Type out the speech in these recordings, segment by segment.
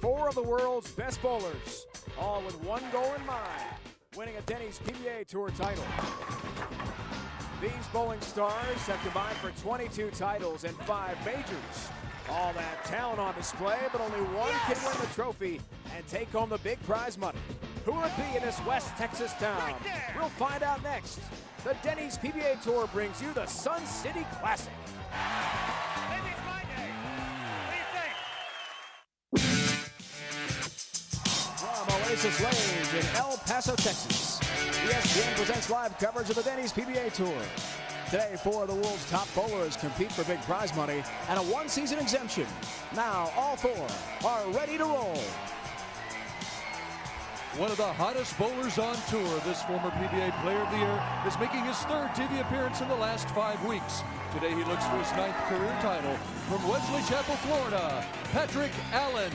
four of the world's best bowlers, all with one goal in mind, winning a Denny's PBA Tour title. These bowling stars have combined for 22 titles and 5 majors. All that talent on display, but only one can win the trophy and take home the big prize money. Who will it be in this West Texas town? We'll find out next. The Denny's PBA Tour brings you the Sun City Classic. Maybe it's my day. What do you think? From Oasis Lanes in El Paso, Texas, ESPN presents live coverage of the Denny's PBA Tour. Today, 4 of the world's top bowlers compete for big prize money and a one-season exemption. Now, all 4 are ready to roll. One of the hottest bowlers on tour, this former PBA Player of the Year is making his 3rd TV appearance in the last 5 weeks. Today he looks for his 9th career title. From Wesley Chapel, Florida, Patrick Allen.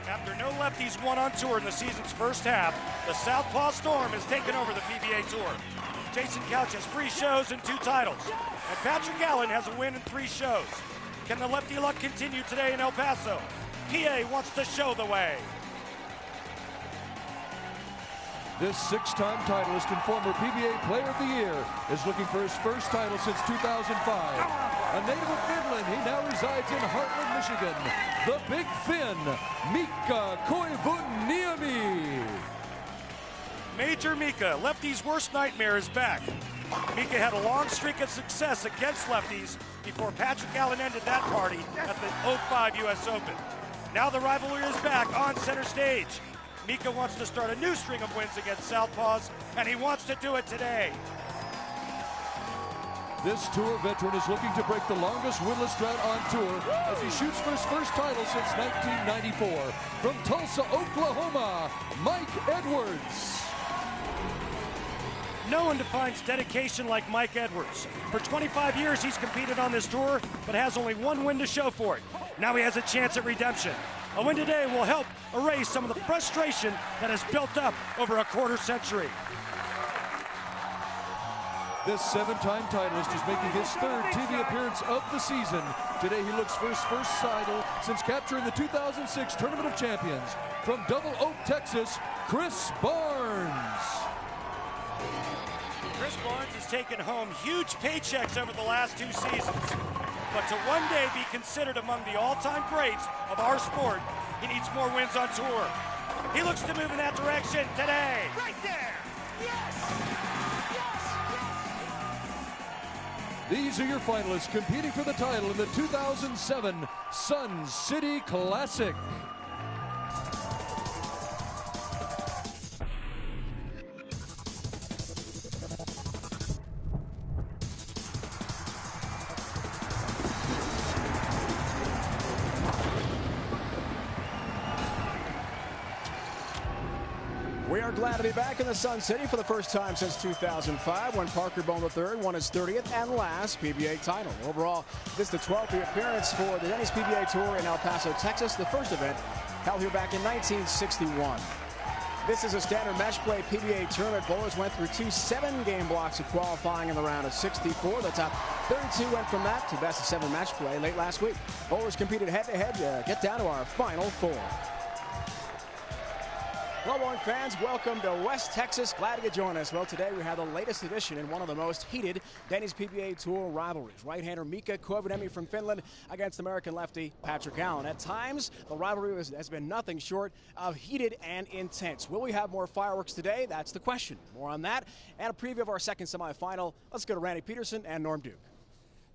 After no lefties won on tour in the season's first half, the Southpaw Storm has taken over the PBA Tour. Jason Couch has 3 shows and 2 titles, and Patrick Allen has a win in 3 shows. Can the lefty luck continue today in El Paso? PA wants to show the way. This 6-time titleist and former PBA Player of the Year is looking for his first title since 2005. A native of Finland, he now resides in Heartland, Michigan. The Big Finn, Mika Koivuniemi. Major Mika, lefty's worst nightmare, is back. Mika had a long streak of success against lefties before Patrick Allen ended that party at the 05 US Open. Now the rivalry is back on center stage. Mika wants to start a new string of wins against Southpaws, and he wants to do it today. This tour veteran is looking to break the longest winless drought on tour as he shoots for his first title since 1994. From Tulsa, Oklahoma, Mike Edwards. No one defines dedication like Mike Edwards. For 25 years, he's competed on this tour, but has only 1 win to show for it. Now he has a chance at redemption. A win today will help erase some of the frustration that has built up over a quarter-century. This 7-time titleist is making his 3rd TV appearance of the season. Today he looks for his first title since capturing the 2006 Tournament of Champions. From Double Oak, Texas, Chris Barnes. Chris Barnes has taken home huge paychecks over the last 2 seasons. But to one day be considered among the all-time greats of our sport, he needs more wins on tour. He looks to move in that direction today. Right there! Yes! Yes! These are your finalists competing for the title in the 2007 Sun City Classic. We are glad to be back in the Sun City for the first time since 2005 when Parker Bone III won his 30th and last PBA title. Overall, this is the 12th appearance for the Denny's PBA Tour in El Paso, Texas, the first event held here back in 1961. This is a standard match play PBA tournament. Bowlers went through 2 7-game blocks of qualifying in the round of 64. The top 32 went from that to best of 7 match play late last week. Bowlers competed head-to-head to get down to our final 4. Hello, bowling fans. Welcome to West Texas. Glad you could join us. Well, today we have the latest edition in one of the most heated Denny's PBA Tour rivalries. Right-hander Mika Koivuniemi from Finland against American lefty Patrick Allen. At times, the rivalry has been nothing short of heated and intense. Will we have more fireworks today? That's the question. More on that and a preview of our second semifinal. Let's go to Randy Peterson and Norm Duke.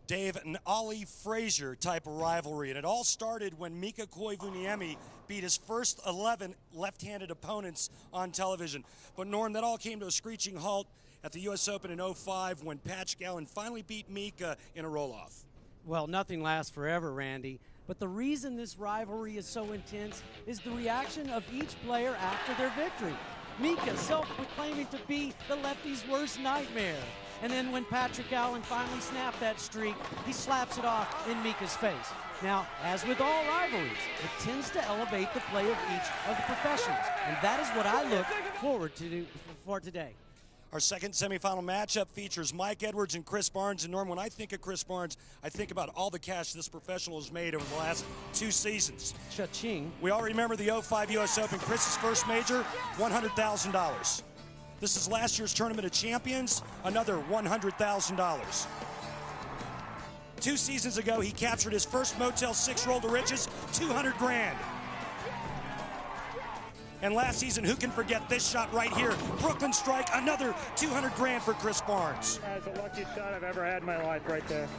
Dave, an Ali Frazier type of rivalry, and it all started when Mika Koivuniemi beat his first 11 left-handed opponents on television. But Norm, that all came to a screeching halt at the US Open in 05 when Patrick Allen finally beat Mika in a roll-off. Well, nothing lasts forever, Randy. But the reason this rivalry is so intense is the reaction of each player after their victory. Mika self-proclaiming to be the lefty's worst nightmare. And then when Patrick Allen finally snapped that streak, he slaps it off in Mika's face. Now, as with all rivalries, it tends to elevate the play of each of the professionals. And that is what I look forward to for today. Our second semifinal matchup features Mike Edwards and Chris Barnes. And Norm, when I think of Chris Barnes, I think about all the cash this professional has made over the last 2 seasons. Cha-ching. We all remember the 05 U.S. Open. Chris's first major, $100,000. This is last year's Tournament of Champions, another $100,000. 2 seasons ago, he captured his first Motel 6 roll to riches, $200 grand. And last season, who can forget this shot right here? Brooklyn strike, another $200 grand for Chris Barnes. That's the luckiest shot I've ever had in my life right there.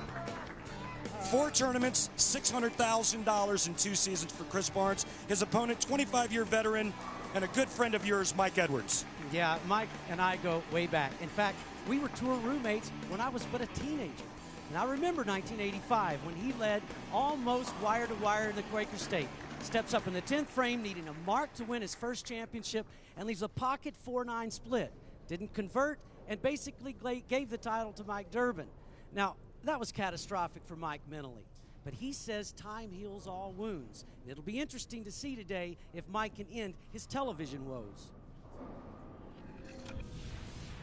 4 tournaments, $600,000 in 2 seasons for Chris Barnes. His opponent, 25-year veteran and a good friend of yours, Mike Edwards. Yeah, Mike and I go way back. In fact, we were tour roommates when I was but a teenager. And I remember 1985 when he led almost wire to wire in the Quaker State. Steps up in the 10th frame, needing a mark to win his first championship, and leaves a pocket 4-9 split. Didn't convert, and basically gave the title to Mike Durbin. Now, that was catastrophic for Mike mentally. But he says time heals all wounds. And it'll be interesting to see today if Mike can end his television woes.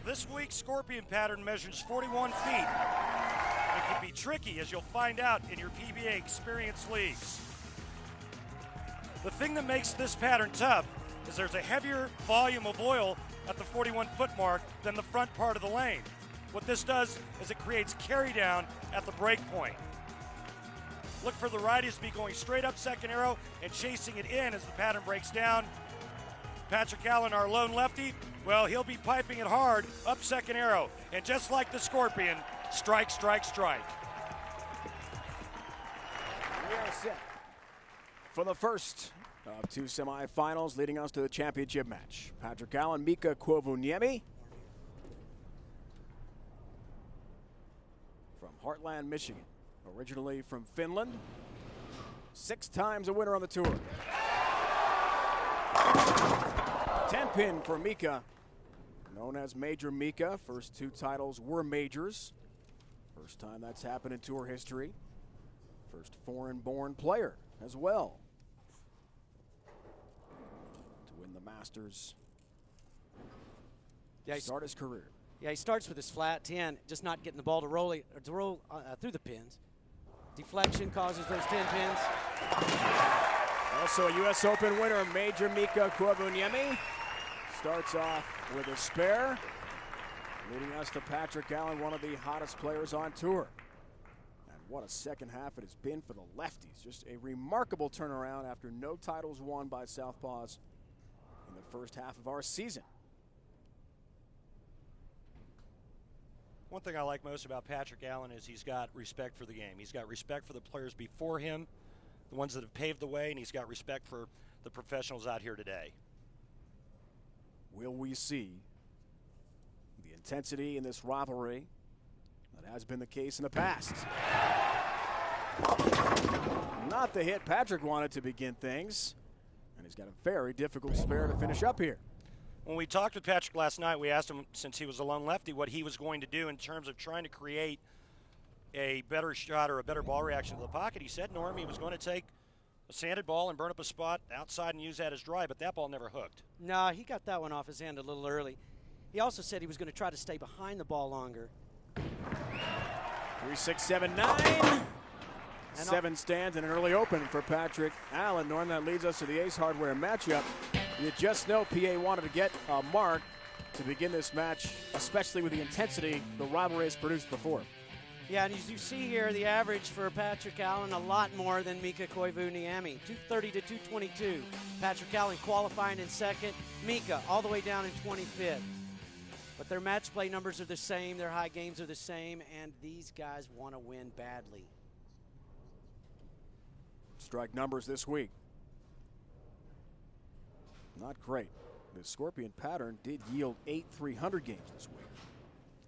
This week's scorpion pattern measures 41 feet. It can be tricky, as you'll find out in your PBA Experience Leagues. The thing that makes this pattern tough is there's a heavier volume of oil at the 41-foot mark than the front part of the lane. What this does is it creates carry down at the break point. Look for the righties to be going straight up second arrow and chasing it in as the pattern breaks down. Patrick Allen, our lone lefty, well, he'll be piping it hard up second arrow. And just like the scorpion, strike, strike, strike. We are set for the first of 2 semifinals leading us to the championship match. Patrick Allen, Mika Koivuniemi from Heartland, Michigan. Originally from Finland. 6 times a winner on the tour. 10-pin for Mika, known as Major Mika. First 2 titles were majors. First time that's happened in tour history. First foreign-born player as well to win the Masters. Yeah, start his career. Yeah, he starts with his flat 10, just not getting the ball to roll through the pins. Deflection causes those 10 pins. Also a U.S. Open winner, Major Mika Koivuniemi. Starts off with a spare, leading us to Patrick Allen, one of the hottest players on tour. And what a second half it has been for the lefties. Just a remarkable turnaround after no titles won by Southpaws in the first half of our season. One thing I like most about Patrick Allen is he's got respect for the game. He's got respect for the players before him, the ones that have paved the way, and he's got respect for the professionals out here today. Will we see the intensity in this rivalry that has been the case in the past? Not the hit Patrick wanted to begin things, and he's got a very difficult spare to finish up here. When we talked with Patrick last night, we asked him, since he was a lone lefty, what he was going to do in terms of trying to create a better shot or a better ball reaction to the pocket. He said, Norm, he was going to take a sanded ball and burn up a spot outside and use that as dry, but that ball never hooked. No, he got that one off his hand a little early. He also said he was going to try to stay behind the ball longer. 3, 6, 7, 9. 7 stands and an early open for Patrick Allen. Norm, that leads us to the Ace Hardware matchup. You just know PA wanted to get a mark to begin this match, especially with the intensity the rivalry has produced before. Yeah, and as you see here, the average for Patrick Allen, a lot more than Mika Koivuniemi, 230 to 222. Patrick Allen qualifying in second, Mika all the way down in 25th. But their match play numbers are the same, their high games are the same, and these guys want to win badly. Strike numbers this week. Not great. The Scorpion pattern did yield 8 300 games this week.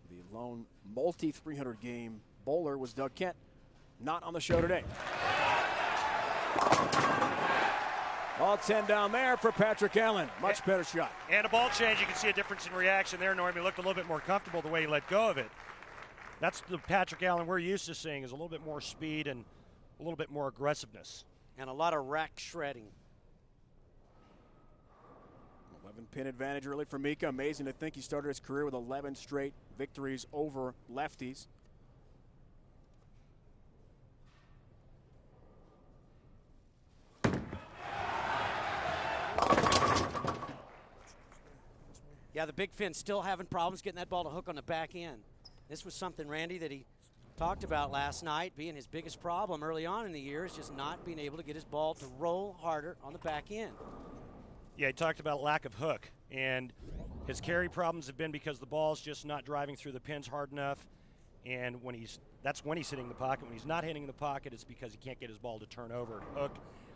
The lone multi-300 game bowler was Doug Kent, not on the show today. All 10 down there for Patrick Allen. Much better shot. And a ball change, you can see a difference in reaction there, Norm. He looked a little bit more comfortable the way he let go of it. That's the Patrick Allen we're used to seeing, is a little bit more speed and a little bit more aggressiveness. And a lot of rack shredding. 7-pin advantage early for Mika. Amazing to think he started his career with 11 straight victories over lefties. Yeah, the big fin still having problems getting that ball to hook on the back end. This was something, Randy, that he talked about last night, being his biggest problem early on in the year is just not being able to get his ball to roll harder on the back end. Yeah, he talked about lack of hook, and his carry problems have been because the ball's just not driving through the pins hard enough, and that's when he's hitting the pocket. When he's not hitting the pocket, it's because he can't get his ball to turn over and hook.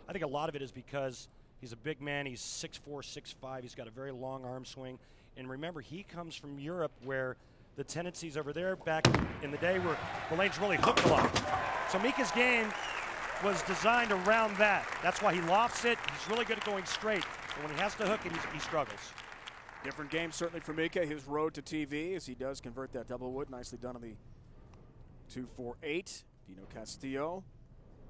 I think a lot of it is because he's a big man. He's 6'4", 6'5". He's got a very long arm swing. And remember, he comes from Europe where the tendencies over there back in the day were the lanes really hooked a lot. So Mika's game was designed around that. That's why he lofts it. He's really good at going straight. But when he has to hook it, he struggles. Different game certainly for Mika. His road to TV as he does convert that double wood. Nicely done on the 2-4-8. Dino Castillo,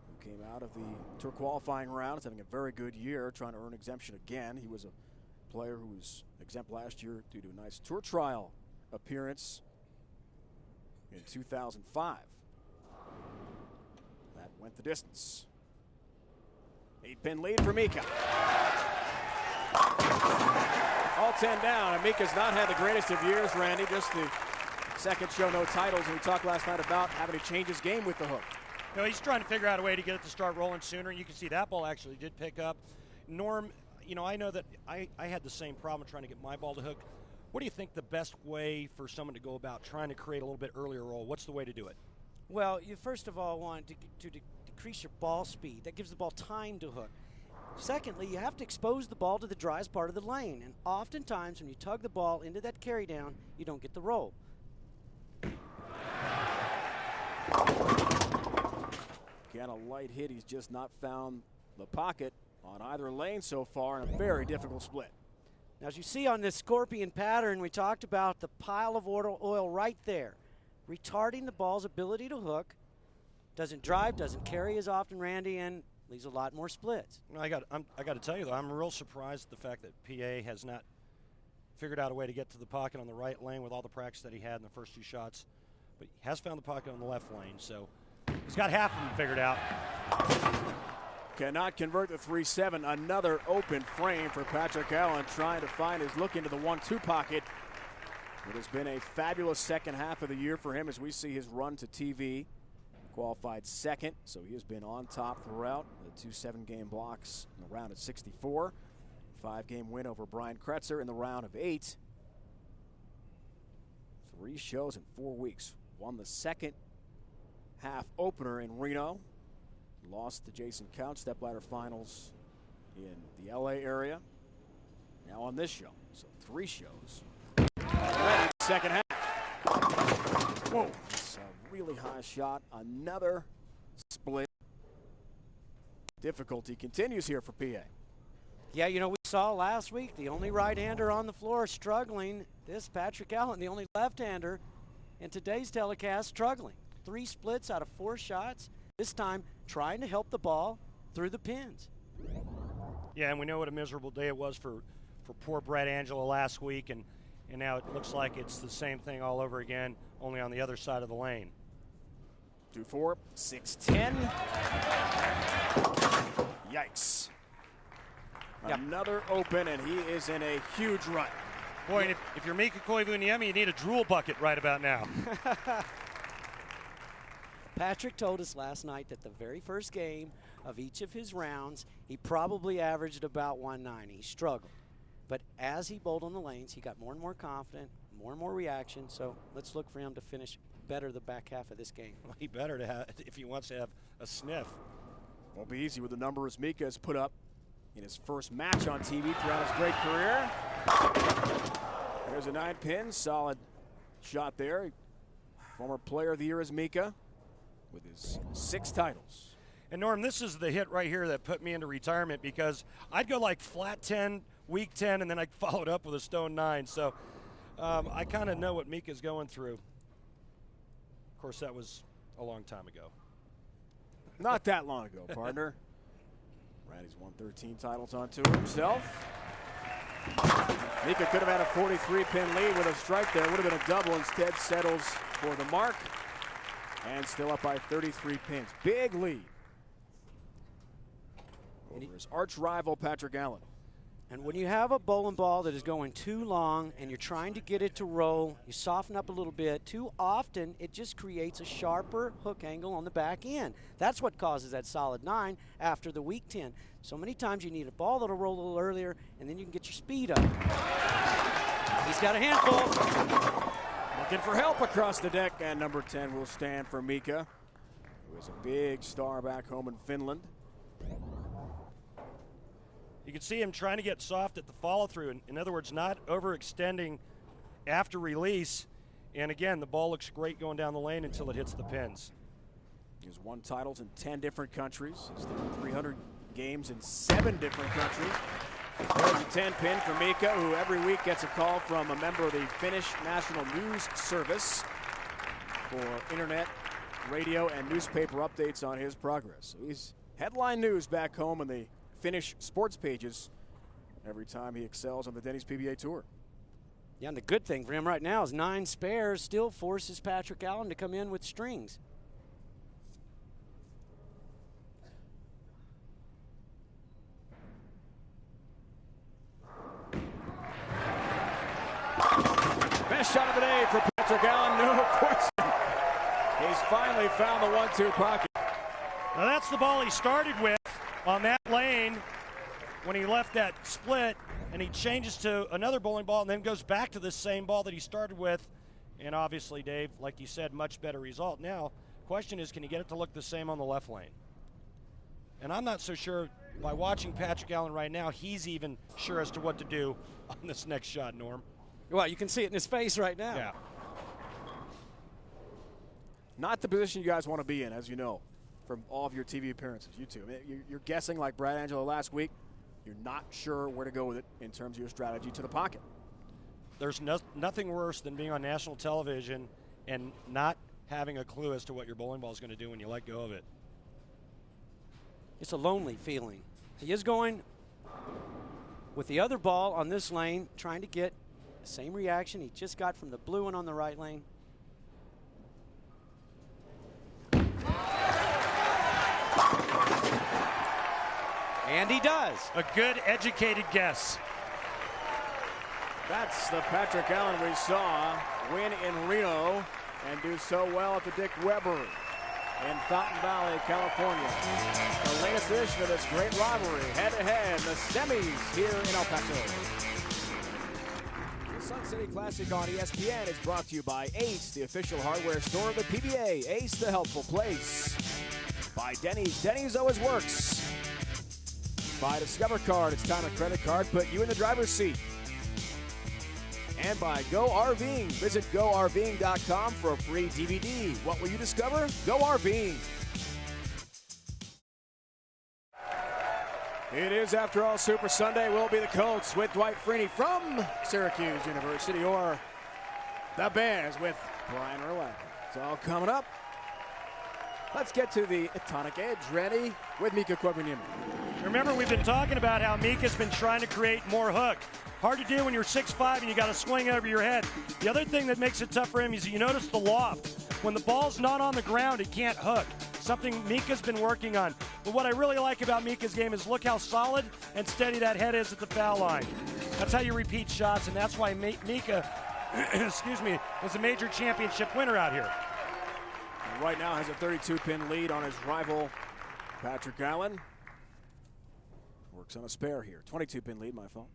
who came out of the tour qualifying round, is having a very good year, trying to earn exemption again. He was a player who was exempt last year due to a nice tour trial appearance in 2005. That went the distance. 8-pin lead for Mika. All 10 down, and Mika's not had the greatest of years, Randy. Just the second show, no titles, and we talked last night about having to change his game with the hook. No, he's trying to figure out a way to get it to start rolling sooner. You can see that ball actually did pick up. Norm, you know, I know that I had the same problem trying to get my ball to hook. What do you think the best way for someone to go about trying to create a little bit earlier roll? What's the way to do it? Well, you first of all want to decrease your ball speed. That gives the ball time to hook. Secondly, you have to expose the ball to the driest part of the lane. And oftentimes when you tug the ball into that carry down, you don't get the roll. Again, a light hit. He's just not found the pocket on either lane so far in a very difficult split. Now, as you see on this scorpion pattern, we talked about the pile of oil right there, retarding the ball's ability to hook. Doesn't drive, doesn't carry as often, Randy, and leaves a lot more splits. I got to tell you, though, I'm real surprised at the fact that PA has not figured out a way to get to the pocket on the right lane with all the practice that he had in the first two shots. But he has found the pocket on the left lane, so he's got half of them figured out. Cannot convert the 3-7. Another open frame for Patrick Allen, trying to find his look into the 1-2 pocket. It has been a fabulous second half of the year for him as we see his run to TV. Qualified second, so he has been on top throughout. The 2 7-game blocks in the round of 64. 5-game win over Brian Kretzer in the round of 8. 3 shows in 4 weeks. Won the second half opener in Reno. Lost to Jason Couch, stepladder finals in the LA area. Now on this show, so 3 shows. Second half. Whoa, it's a really high shot. Another split. Difficulty continues here for PA. Yeah, you know, we saw last week the only right-hander on the floor struggling. This Patrick Allen, the only left-hander in today's telecast, struggling. 3 splits out of 4 shots. This time trying to help the ball through the pins. Yeah, and we know what a miserable day it was for poor Brett Angela last week, and now it looks like it's the same thing all over again, only on the other side of the lane. 2-4, 6-10. Yikes. Yep. Another open, and he is in a huge run. Boy, and if you're Mika Koivuniemi, you need a drool bucket right about now. Patrick told us last night that the very first game of each of his rounds, he probably averaged about 190. He struggled. But as he bowled on the lanes, he got more and more confident, more and more reaction. So let's look for him to finish better the back half of this game. Well, he better to have, if he wants to have a sniff. Won't be easy with the numbers Mika has put up in his first match on TV throughout his great career. There's a 9-pin, solid shot there. Former player of the year is Mika, with his 6 titles. And Norm, this is the hit right here that put me into retirement, because I'd go like flat 10, weak 10, and then I followed up with a stone 9. So I kind of know what Mika's going through. Of course, that was a long time ago. Not that long ago, partner. Randy's won 13 titles on tour himself. Mika could have had a 43-pin lead with a strike there. Would have been a double. Instead, settles for the mark. And still up by 33 pins. Big lead over his arch rival, Patrick Allen. And when you have a bowling ball that is going too long and you're trying to get it to roll, you soften up a little bit. Too often, it just creates a sharper hook angle on the back end. That's what causes that solid 9 after the weak 10. So many times you need a ball that'll roll a little earlier, and then you can get your speed up. He's got a handful. Looking for help across the deck, and number 10 will stand for Mika, who is a big star back home in Finland. You can see him trying to get soft at the follow-through. In other words, not overextending after release. And again, the ball looks great going down the lane until it hits the pins. He's won titles in 10 different countries. He's done 300 games in 7 different countries. There's a 10-pin for Mika, who every week gets a call from a member of the Finnish National News Service for internet, radio, and newspaper updates on his progress. So he's headline news back home in the Finnish sports pages every time he excels on the Denny's PBA Tour. Yeah, and the good thing for him right now is 9 spares still forces Patrick Allen to come in with strings. Best shot of the day for Patrick Allen, no question. He's finally found the 1-2 pocket. Now that's the ball he started with on that lane when he left that split, and he changes to another bowling ball and then goes back to the same ball that he started with. And obviously, Dave, like you said, much better result. Now, question is, can he get it to look the same on the left lane? And I'm not so sure, by watching Patrick Allen right now, he's even sure as to what to do on this next shot, Norm. Well, you can see it in his face right now. Yeah. Not the position you guys want to be in, as you know, from all of your TV appearances. You two. You're guessing like Brad Angelo last week. You're not sure where to go with it in terms of your strategy to the pocket. There's nothing worse than being on national television and not having a clue as to what your bowling ball is going to do when you let go of it. It's a lonely feeling. He is going with the other ball on this lane, trying to get the same reaction he just got from the blue one on the right lane. And he does. A good, educated guess. That's the Patrick Allen we saw win in Reno and do so well at the Dick Weber in Fountain Valley, California. The latest edition of this great rivalry, head-to-head, the semis here in El Paso. The Sun City Classic on ESPN is brought to you by Ace, the official hardware store of the PBA. Ace, the helpful place. By Denny's. Denny's always works. By Discover Card. It's time a credit card put you in the driver's seat. And by Go RVing. Visit GoRVing.com for a free DVD. What will you discover? Go RVing. It is, after all, Super Sunday. Will be the Colts with Dwight Freeney from Syracuse University, or the Bears with Brian Urlacher. It's all coming up. Let's get to the Atomic Edge. Ready with Mika Koivuniemi. Remember, we've been talking about how Mika's been trying to create more hook. Hard to do when you're 6'5" and you got to swing over your head. The other thing that makes it tough for him is you notice the loft. When the ball's not on the ground, it can't hook. Something Mika's been working on. But what I really like about Mika's game is look how solid and steady that head is at the foul line. That's how you repeat shots, and that's why Mika, excuse me, is a major championship winner out here. And right now has a 32-pin lead on his rival, Patrick Allen. Works on a spare here. 22-pin lead, my fault.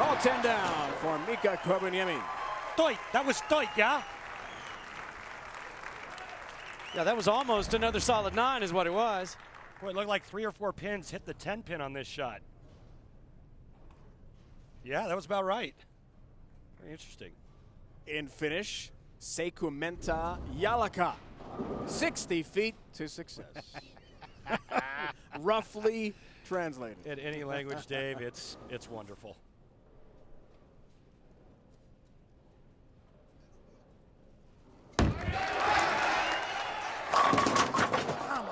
All 10 down for Mika Koivuniemi. Tight. That was tight, yeah? Yeah, that was almost another solid 9 is what it was. Boy, it looked like 3 or 4 pins hit the 10-pin on this shot. Yeah, that was about right. Very interesting. In finish, Sekumenta Jalaka. 60 feet to success. Roughly translated. In any language, Dave, it's wonderful.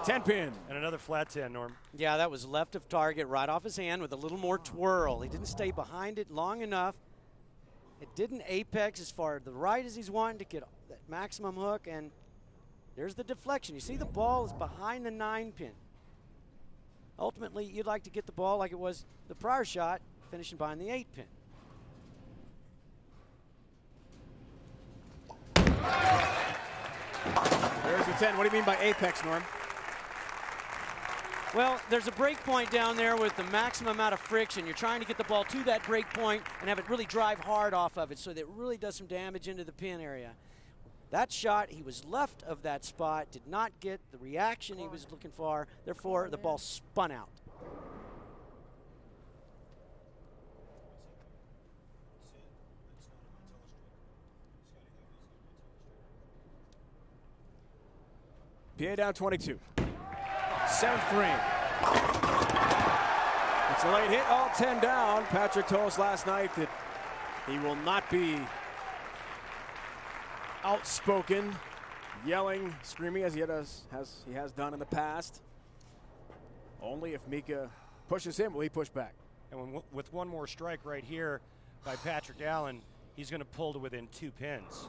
10 pin. And another flat 10, Norm. Yeah, that was left of target, right off his hand with a little more twirl. He didn't stay behind it long enough. It didn't apex as far to the right as he's wanting to get that maximum hook, and there's the deflection. You see the ball is behind the 9 pin. Ultimately, you'd like to get the ball like it was the prior shot, finishing behind the 8 pin. There's the 10. What do you mean by apex, Norm? Well, there's a break point down there with the maximum amount of friction. You're trying to get the ball to that break point and have it really drive hard off of it so that it really does some damage into the pin area. That shot, he was left of that spot, did not get the reaction he was looking for. Therefore, the ball spun out. PA down 22. 7th frame. It's a late hit, all 10 down. Patrick told us last night that he will not be outspoken, yelling, screaming as he has done in the past. Only if Mika pushes him will he push back. And with one more strike right here by Patrick Allen, he's going to pull to within 2 pins.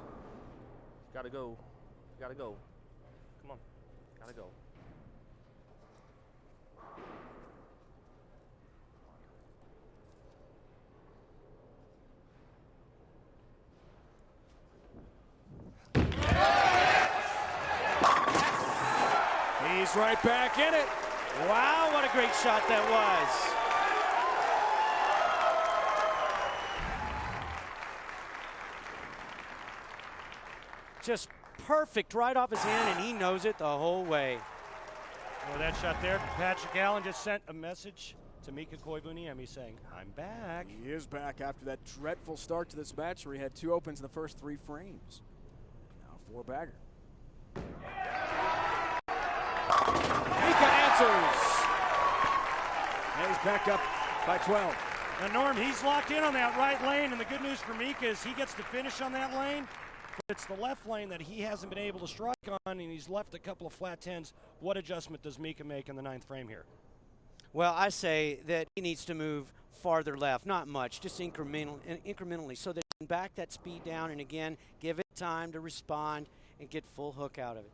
Gotta go. Gotta go. Come on. Gotta go. He's right back in it. Wow, what a great shot that was. Just perfect right off his hand, and he knows it the whole way. Well, that shot there, Patrick Allen just sent a message to Mika Koivuniemi saying, I'm back. He is back after that dreadful start to this match where he had 2 opens in the first 3 frames. Now 4-bagger. Mika answers. And he's back up by 12. Now, Norm, he's locked in on that right lane, and the good news for Mika is he gets to finish on that lane. But it's the left lane that he hasn't been able to strike on, and he's left a couple of flat 10s. What adjustment does Mika make in the 9th frame here? Well, I say that he needs to move farther left, not much, just incrementally, so that he can back that speed down and, again, give it time to respond and get full hook out of it.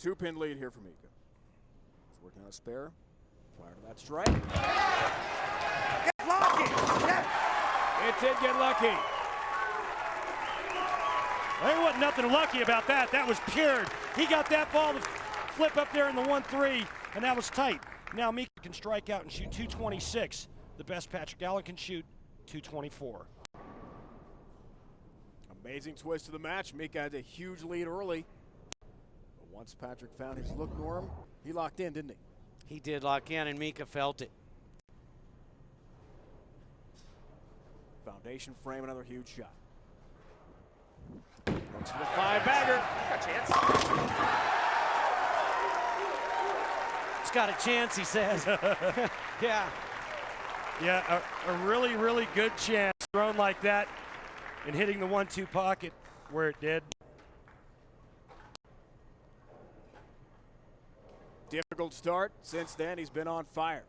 2-pin lead here for Mika. He's working on a spare. Prior to that strike. Get lucky! Yes! It did get lucky. There wasn't nothing lucky about that. That was pure. He got that ball to flip up there in the 1-3, and that was tight. Now Mika can strike out and shoot 226. The best Patrick Allen can shoot 224. Amazing twist to the match. Mika had a huge lead early. But once Patrick found his look, Norm, he locked in, didn't he? He did lock in, and Mika felt it. Foundation frame, another huge shot. Looks for the 5-bagger. Got a chance. It's got a chance, he says. Yeah. Yeah, a really, really good chance thrown like that and hitting the 1-2 pocket where it did. Difficult start. Since then, he's been on fire.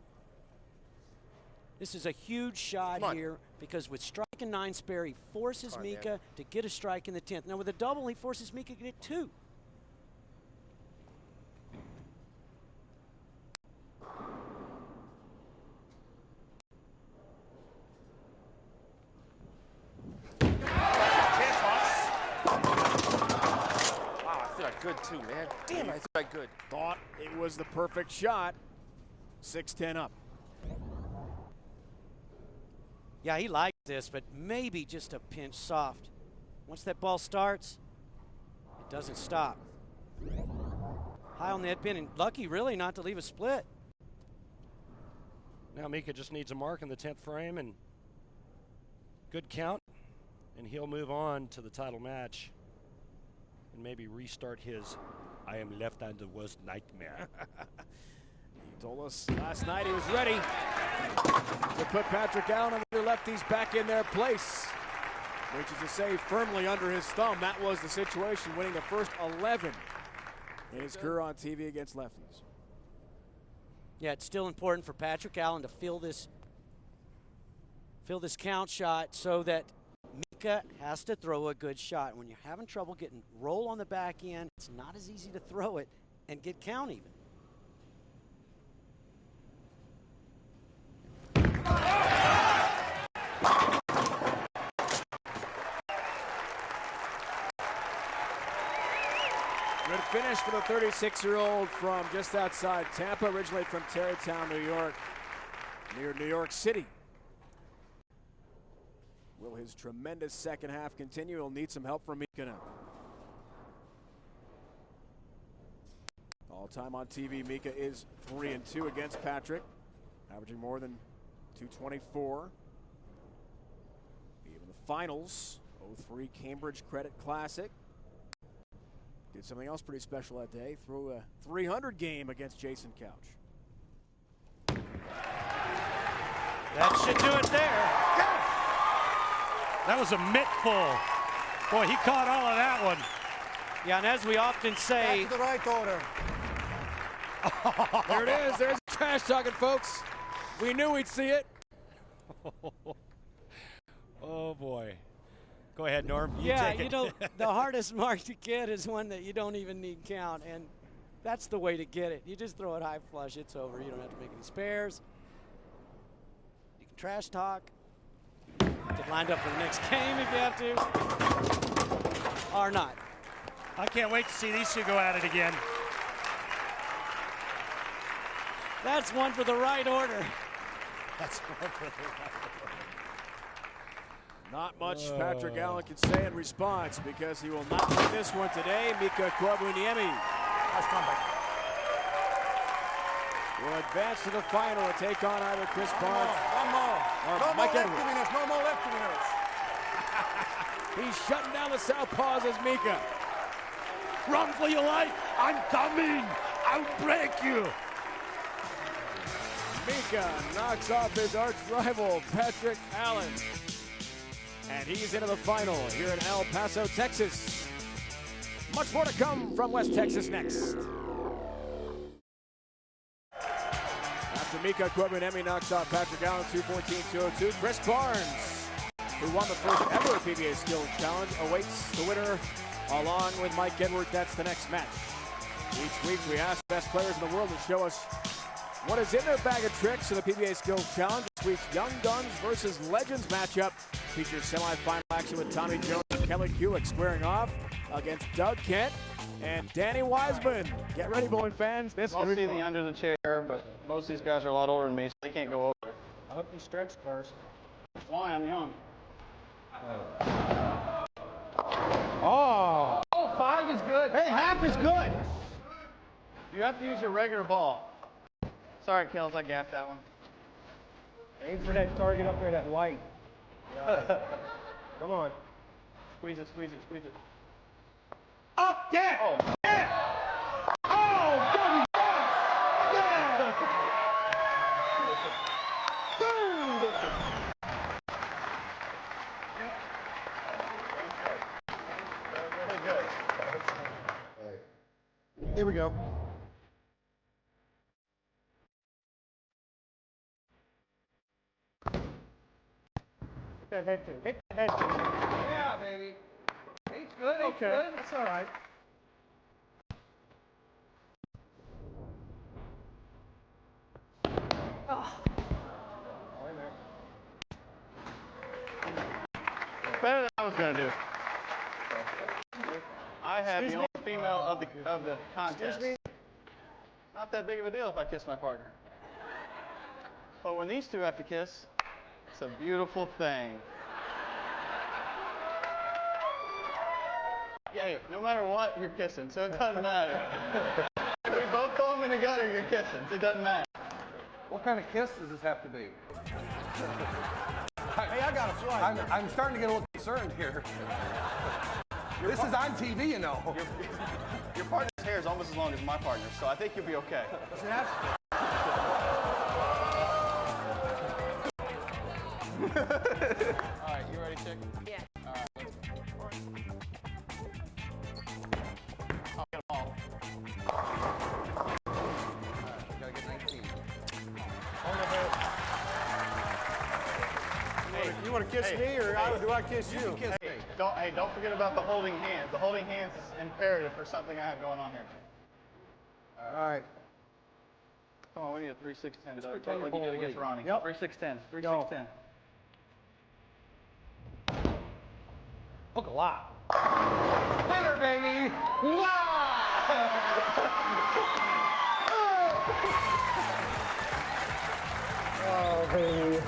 This is a huge shot here because with strike and 9 spare, he forces Mika to get a strike in the 10th. Now with a double, he forces Mika to get 2. Good too, man. Damn, I thought I good. Thought it was the perfect shot. 6-10 up. Yeah, he liked this, but maybe just a pinch soft. Once that ball starts, it doesn't stop. High on the head pin, and lucky really not to leave a split. Now Mika just needs a mark in the 10th frame and good count, and he'll move on to the title match. Maybe restart his I am left-handed worst nightmare. He told us last night he was ready to put Patrick Allen and the lefties back in their place, which is to say firmly under his thumb. That was the situation, winning the first 11 in his career on TV against lefties. Yeah, it's still important for Patrick Allen to fill this count shot so that Mika has to throw a good shot. When you're having trouble getting roll on the back end, it's not as easy to throw it and get count even. Good finish for the 36-year-old from just outside Tampa, originally from Tarrytown, New York, near New York City. Will his tremendous second half continue? He'll need some help from Mika now. All-time on TV, Mika is 3-2 against Patrick, averaging more than 224. Even the finals, 03 Cambridge Credit Classic. Did something else pretty special that day, threw a 300 game against Jason Couch. That should do it there. That was a mitt full. Boy, he caught all of that one. Yeah, and as we often say, back to the right order. There it is. There's the trash talking, folks. We knew we'd see it. Oh, boy. Go ahead, Norm. yeah, take it. you know, the hardest mark to get is one that you don't even need count, and that's the way to get it. You just throw it high flush, it's over. You don't have to make any spares. You can trash talk. Get lined up for the next game if you have to, or not. I can't wait to see these two go at it again. That's one for the right order. That's one for the right. Not much Patrick Allen can say in response because he will not win this one today. Mika Koivuniemi will advance to the final and take on either Chris Barnes One more. or No Mike more Edwards. lefty winners. No more lefty winners. He's shutting down the southpaws as Mika. Run for your life. I'm coming. I'll break you. Mika knocks off his arch rival, Patrick Allen. And he's into the final here in El Paso, Texas. Much more to come from West Texas next. After Mika Koivuniemi knocks off Patrick Allen 214-202, Chris Barnes, who won the first ever PBA Skills Challenge, awaits the winner along with Mike Edwards. That's the next match. Each week we ask the best players in the world to show us what is in their bag of tricks in the PBA Skills Challenge. This week's Young Guns versus Legends matchup features semifinal action with Tommy Jones and Kelly Kulick squaring off against Doug Kent and Danny Wiseman. Get ready, bowling fans. This I'll see the under the chair, but most of these guys are a lot older than me, so they can't go over. I hope you stretch first. Why? I'm young. Oh! Oh, 5 is good. Hey, half is good. You have to use your regular ball. Sorry, Kells, I gapped that one. Aim for that target up there, that light. Come on. Squeeze it, squeeze it, squeeze it. Up! Yeah! Oh, Yeah! Oh, Johnny! Yeah! pretty good. Here we go. Hit that head too. Hit that head too. Yeah, baby. It's good, it's Okay, good. that's all right. Better than I was going to do. I have the only female of the contest. Not that big of a deal if I kiss my partner. But when these two have to kiss, it's a beautiful thing. Yeah, no matter what, you're kissing, so it doesn't matter. If we both throw them in the gutter, you're kissing, so it doesn't matter. What kind of kiss does this have to be? Hey, I got a flight. I'm starting to get a little concerned here. This is on TV, you know. Your partner's hair is almost as long as my partner's, so I think you'll be okay. See, that's All right, you ready, chick? Yeah. All right, let's go. Oh, get them all. kiss me or do I kiss you? Don't forget about the holding hands. The holding hands is imperative for something I have going on here. All right. Come on, we need a 3-6-10. Don't let you get against Ronnie. Yep. 3-6-10. 3-6-10. Hook a lot. Winner, baby! Oh, baby.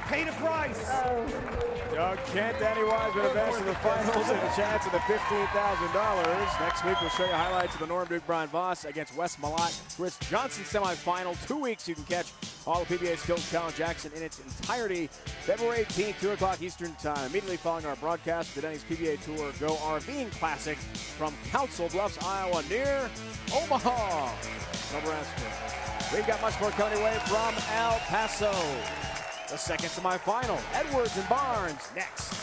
Pay the price! Doug Kent, Danny Wiseman advance to the finals and a chance at the $15,000. Next week, we'll show you highlights of the Norm Duke Brian Voss against Wes Malott. Chris Johnson semifinal. 2 weeks you can catch all the PBA Skills Challenge action in its entirety. February 18th, 2 o'clock Eastern Time. Immediately following our broadcast of the Denny's PBA Tour Go RVing Classic from Council Bluffs, Iowa, near Omaha, Nebraska. We've got much more coming away from El Paso. The second semifinal, Edwards and Barnes next.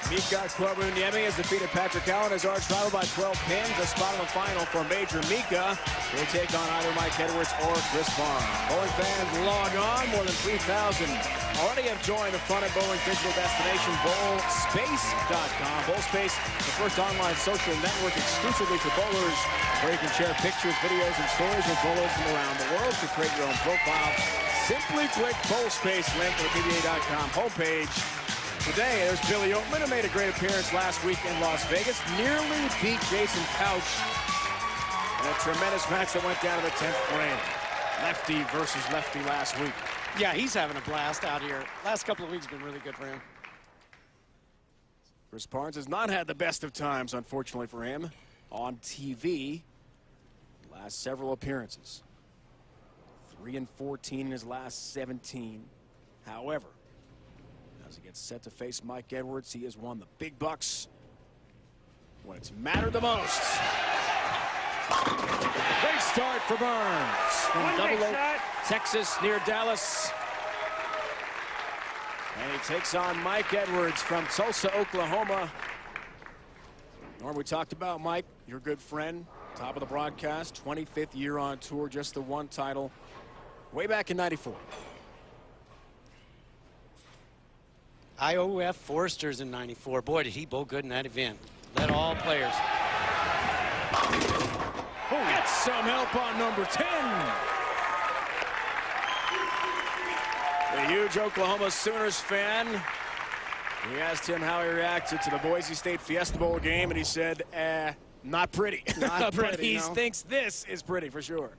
Mika Koivuniemi has defeated Patrick Allen as arch rival by 12 pins. A spot in the final for Major Mika. They take on either Mike Edwards or Chris Barnes. Bowling fans log on. More than 3,000 already have joined the fun and bowling digital destination, bowlspace.com. Bowlspace, the first online social network exclusively for bowlers, where you can share pictures, videos, and stories with bowlers from around the world. To create your own profile, simply click Bowlspace link on the PBA.com homepage. Today, there's Billy Oatman, who made a great appearance last week in Las Vegas. Nearly beat Jason Couch in a tremendous match that went down to the 10th frame. Lefty versus lefty last week. Yeah, he's having a blast out here. Last couple of weeks have been really good for him. Chris Barnes has not had the best of times, unfortunately for him, on TV. Last several appearances. 3-14 in his last 17. However, as he gets set to face Mike Edwards, he has won the big bucks when it's mattered the most. Great start for Barnes from Double Oak, Texas, near Dallas. And he takes on Mike Edwards from Tulsa, Oklahoma. Norm, we talked about Mike, your good friend, top of the broadcast, 25th year on tour, just the one title, way back in '94. IOF Foresters in '94. Boy, did he bowl good in that event. Led all players. Gets some help on number 10. A huge Oklahoma Sooners fan. We asked him how he reacted to the Boise State Fiesta Bowl game, and he said, not pretty. Not pretty, but he no. thinks this is pretty for sure.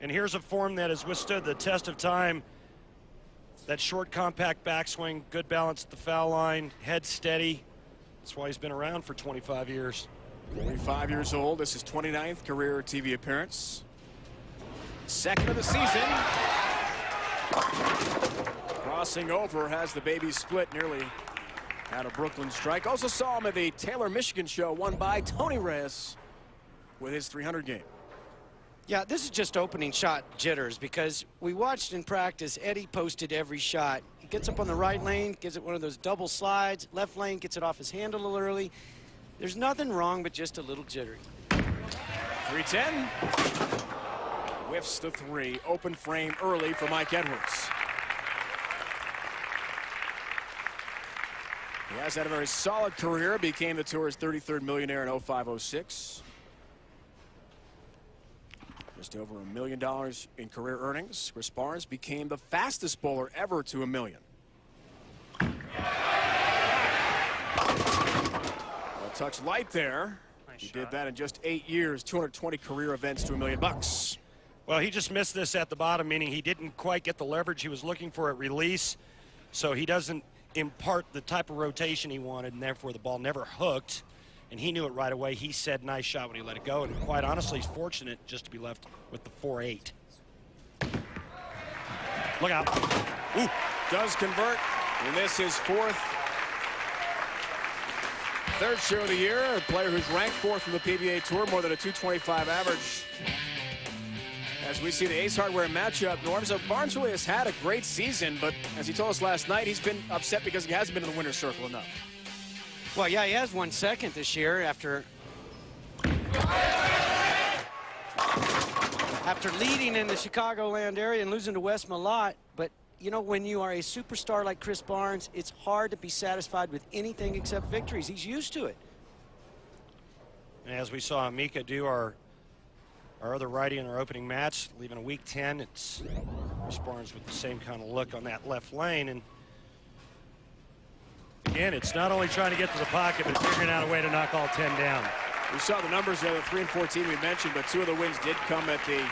And here's a form that has withstood the test of time. That short, compact backswing, good balance at the foul line, head steady. That's why he's been around for 25 years. 45 years old. This is 29th career TV appearance. Second of the season. Crossing over, has the baby split, nearly had a Brooklyn strike. Also saw him at the Taylor, Michigan show, won by Tony Reyes with his 300 game. Yeah, this is just opening shot jitters, because we watched in practice, Eddie posted every shot. He gets up on the right lane, gives it one of those double slides. Left lane gets it off his hand a little early. There's nothing wrong, but just a little jittery. 310. Whiffs the three. Open frame early for Mike Edwards. He has had a very solid career. Became the tour's 33rd millionaire in 05-06. Just over $1 million in career earnings. Chris Barnes became the fastest bowler ever to $1 million. A touch light there. He did that in just 8 years, 220 career events to $1 million. Well, he just missed this at the bottom, meaning he didn't quite get the leverage he was looking for at release. So he doesn't impart the type of rotation he wanted, and therefore the ball never hooked. And he knew it right away. He said, nice shot when he let it go. And quite honestly, he's fortunate just to be left with the 4-8. Look out. Ooh. Does convert. And this is third show of the year. A player who's ranked fourth in the PBA Tour, more than a 225 average. As we see the Ace Hardware matchup, Norm, so Barnes really has had a great season, but as he told us last night, he's been upset because he hasn't been in the winner's circle enough. Well, yeah, he has 1 second this year after leading in the Chicagoland area and losing to Wes Malott. But, you know, when you are a superstar like Chris Barnes, it's hard to be satisfied with anything except victories. He's used to it. And as we saw Mika do our other righty in our opening match, leaving a week 10, it's Chris Barnes with the same kind of look on that left lane. And again, it's not only trying to get to the pocket, but figuring out a way to knock all 10 down. We saw the numbers there, the 3 and 14 we mentioned, but 2 of the wins did come at the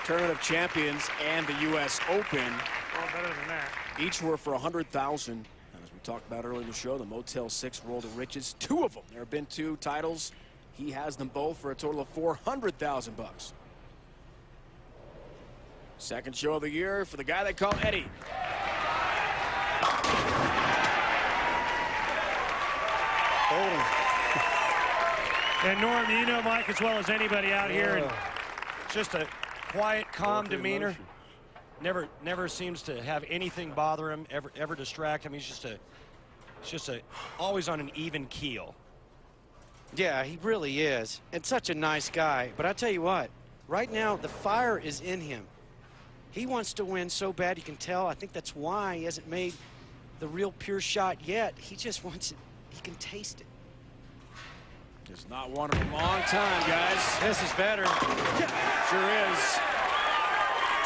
Tournament of Champions and the U.S. Open. Well, better than that. Each were for $100,000. And as we talked about earlier in the show, the Motel 6 Roll to Riches, 2 of them. There have been 2 titles. He has them both for a total of $400,000. Second show of the year for the guy they call Eddie. And Norm, you know Mike as well as anybody out here, and just a quiet, calm demeanor. Never seems to have anything bother him, ever distract him. He's just always on an even keel. Yeah, he really is. And such a nice guy. But I tell you what, right now the fire is in him. He wants to win so bad, you can tell. I think that's why he hasn't made the real pure shot yet. He just wants it. He can taste it. Has not won in a long time, guys. This is better. Sure is.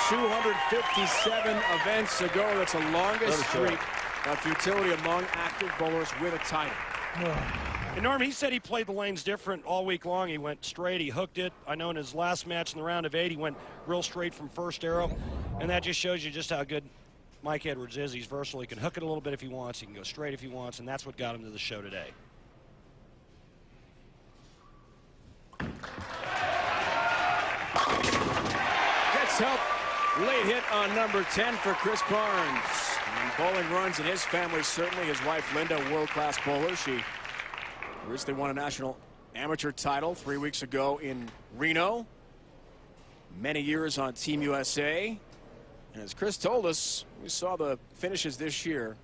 257 events ago. That's the longest streak of futility among active bowlers with a title. And Norm, he said he played the lanes different all week long. He went straight, he hooked it. I know in his last match in the round of 8, he went real straight from first arrow. And that just shows you just how good Mike Edwards is. He's versatile. He can hook it a little bit if he wants. He can go straight if he wants. And that's what got him to the show today. Gets help. Late hit on number 10 for Chris Barnes. And bowling runs in his family, certainly. His wife, Linda, world-class bowler. She recently won a national amateur title 3 weeks ago in Reno. Many years on Team USA. And as Chris told us, we saw the finishes this year.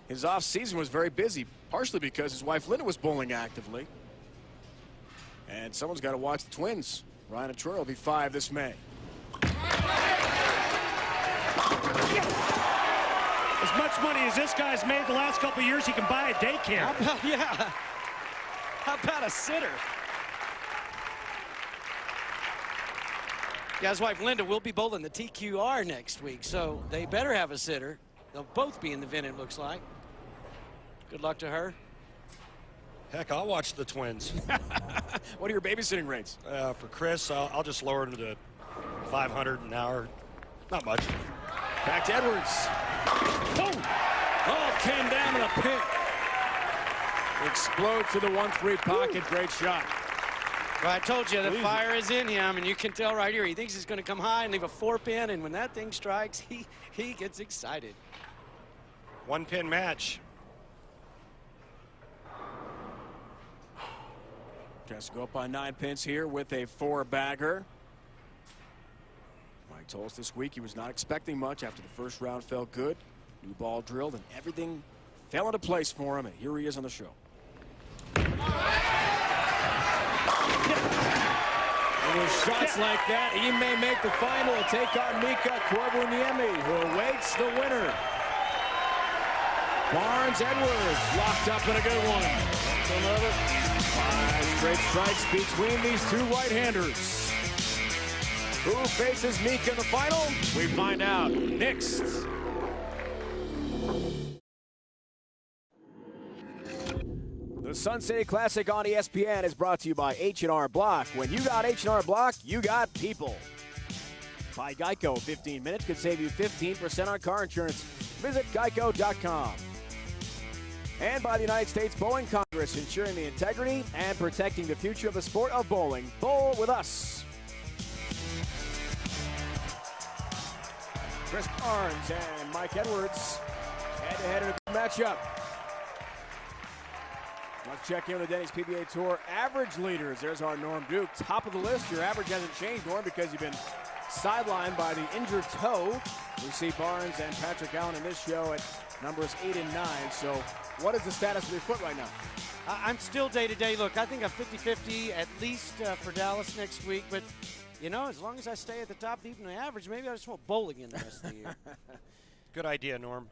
His off-season was very busy, partially because his wife, Linda, was bowling actively. And someone's got to watch the twins. Ryan and Troy will be 5 this May. As much money as this guy's made the last couple of years, he can buy a daycare. How about a sitter? Yeah, his wife Linda will be bowling the TQR next week, so they better have a sitter. They'll both be in the event, it looks like. Good luck to her. Heck, I'll watch the twins. What are your babysitting rates? For Chris, I'll just lower him to 500 an hour. Not much. Back to Edwards. Boom! Oh, 10 down in a pin. Explode through the 1-3 pocket. Great shot. Well, I told you the fire is in him, and you can tell right here. He thinks he's going to come high and leave a 4-pin, and when that thing strikes, he gets excited. 1-pin match. Tries to go up on 9 pins here with a 4-bagger. Mike told us this week he was not expecting much after the first round felt good. New ball drilled, and everything fell into place for him, and here he is on the show. And with shots like that, he may make the final and take on Mika Koivuniemi, who awaits the winner. Barnes Edwards locked up in a good one. Another 5 straight strikes between these 2 right-handers. Who faces Mika in the final? We find out next. The Sun City Classic on ESPN is brought to you by H&R Block. When you got H&R Block, you got people. By Geico, 15 minutes could save you 15% on car insurance. Visit geico.com. And by the United States Bowling Congress, ensuring the integrity and protecting the future of the sport of bowling. Bowl with us. Chris Barnes and Mike Edwards head-to-head in a good matchup. Let's check in with the Denny's PBA Tour average leaders. There's our Norm Duke, top of the list. Your average hasn't changed, Norm, because you've been sidelined by the injured toe. We see Barnes and Patrick Allen in this show at numbers 8 and 9. So what is the status of your foot right now? I'm still day-to-day. Look, I think I'm 50-50 at least for Dallas next week. But, you know, as long as I stay at the top, even the average, maybe I just won't bowling in the rest of the year. Good idea, Norm.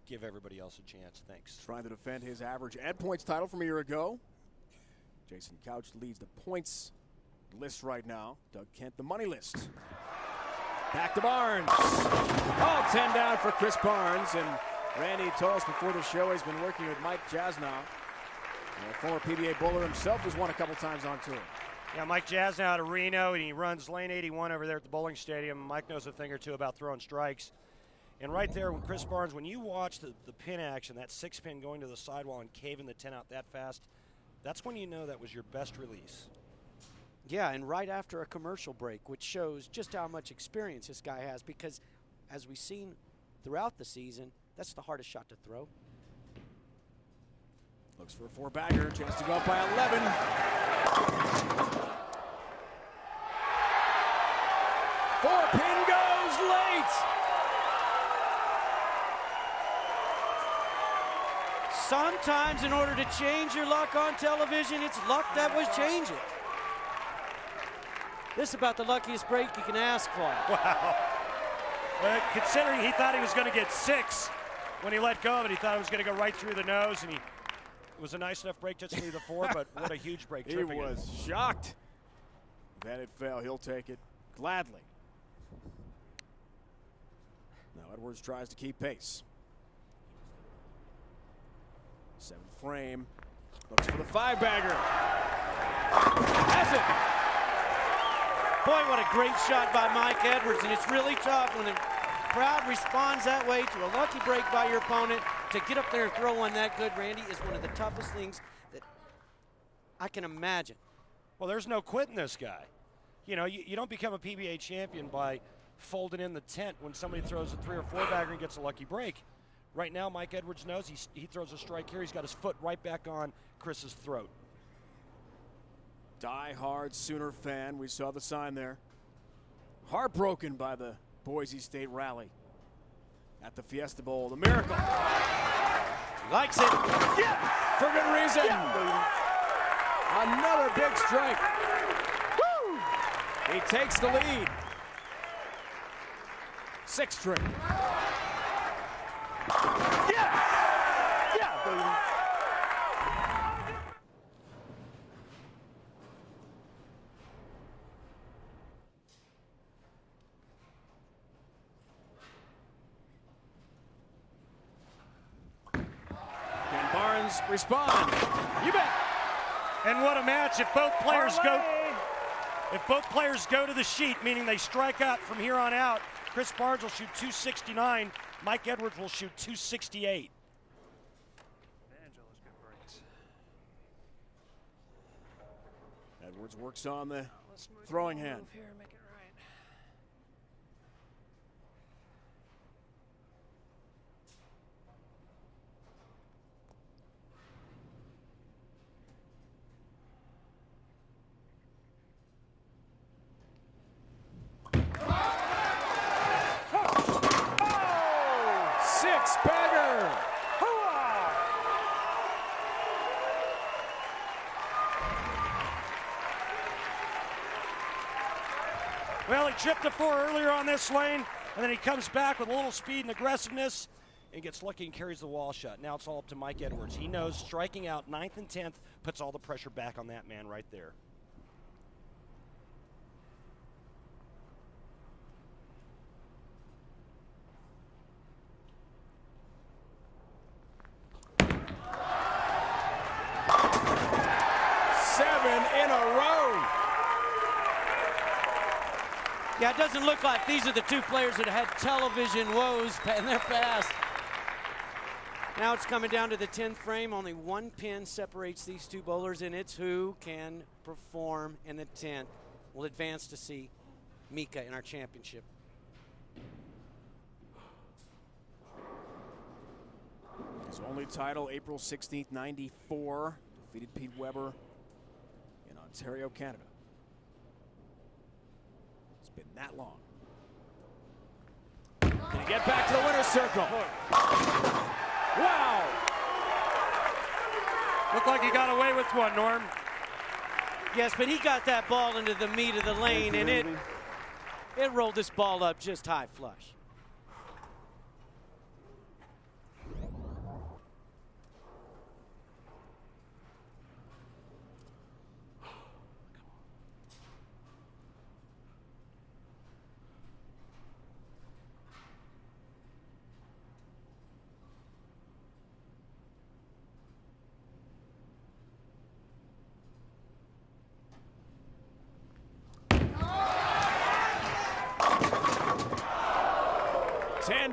Give everybody else a chance. Thanks. Trying to defend his average and points title from a year ago. Jason Couch leads the points list right now. Doug Kent, the money list. Back to Barnes. All 10 down for Chris Barnes. And Randy told us before the show he's been working with Mike Jasnow, a former PBA bowler himself, who's won a couple times on tour. Yeah, Mike Jasnow out of Reno, and he runs lane 81 over there at the bowling stadium. Mike knows a thing or two about throwing strikes. And right there with Chris Barnes, when you watch the pin action, that 6-pin going to the sidewall and caving the 10 out that fast, that's when you know that was your best release. Yeah, and right after a commercial break, which shows just how much experience this guy has, because as we've seen throughout the season, that's the hardest shot to throw. Looks for a 4-bagger, chance to go up by 11. 4-pin goes late. Sometimes in order to change your luck on television, it's luck that was changing. This is about the luckiest break you can ask for. Wow. Well, considering he thought he was going to get 6 when he let go of it, he thought it was going to go right through the nose, and it was a nice enough break just to leave the 4, but what a huge break. He was shocked that it fell. He'll take it gladly. Now Edwards tries to keep pace. 7th frame. Looks for the 5-bagger. Has it. Boy, what a great shot by Mike Edwards, and it's really tough when the crowd responds that way to a lucky break by your opponent. To get up there and throw one that good, Randy, is one of the toughest things that I can imagine. Well, there's no quitting this guy. You know, you don't become a PBA champion by folding in the tent when somebody throws a 3 or 4-bagger and gets a lucky break. Right now, Mike Edwards knows he throws a strike here. He's got his foot right back on Chris's throat. Die-hard Sooner fan. We saw the sign there. Heartbroken by the Boise State rally at the Fiesta Bowl. The miracle. Likes it. Yeah! For good reason. Yeah. Another big strike. Woo! He takes the lead. 6th string. Yeah! Yeah, baby. Can Barnes respond? You bet. And what a match if both players go to the sheet, meaning they strike out from here on out. Chris Barnes will shoot 269. Mike Edwards will shoot 268. Edwards works on the throwing hand. Here, make it right. Six-bagger. Well, he tripped the 4 earlier on this lane, and then he comes back with a little speed and aggressiveness and gets lucky and carries the wall shut. Now it's all up to Mike Edwards. He knows striking out 9th and 10th puts all the pressure back on that man right there. Yeah, it doesn't look like these are the two players that had television woes in their past. Now it's coming down to the 10th frame. Only 1 pin separates these two bowlers, and it's who can perform in the 10th. We'll advance to see Mika in our championship. His only title, April 16th, 94. Defeated Pete Weber in Ontario, Canada. been that long. Can he get back to the winner's circle? Wow! Looked like he got away with one, Norm. Yes, but he got that ball into the meat of the lane, and it rolled this ball up just high flush.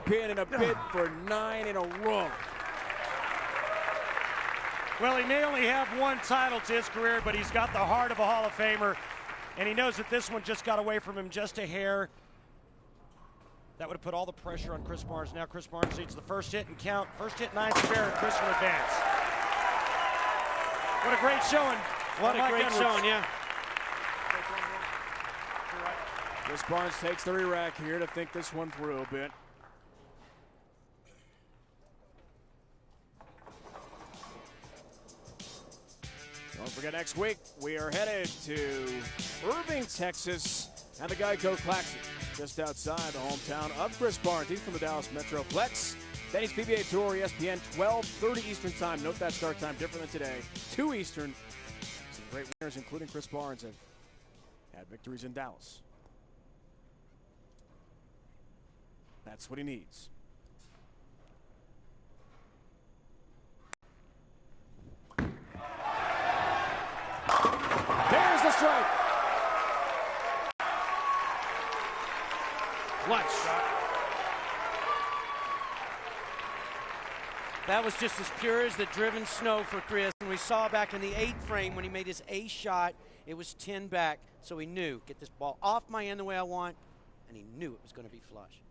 Pin and a bid for 9 in a row. Well, he may only have one title to his career, but he's got the heart of a Hall of Famer, and he knows that this one just got away from him just a hair. That would have put all the pressure on Chris Barnes. Now Chris Barnes needs the first hit and count. First hit, 9 spare, and Chris will advance. What a great showing. What a great showing, yeah. Chris Barnes takes the re-rack here to think this one through a bit. Don't forget, next week we are headed to Irving, Texas, and the Geico Classic, just outside the hometown of Chris Barnes. He's from the Dallas Metroplex. Denny's PBA Tour, ESPN, 12:30 Eastern Time. Note that start time different than today. 2 Eastern. Some great winners, including Chris Barnes, have had victories in Dallas. That's what he needs. There's the strike. Clutch. That was just as pure as the driven snow for Chris. And we saw back in the 8th frame when he made his ace shot, it was 10 back. So he knew, get this ball off my end the way I want, and he knew it was going to be flush.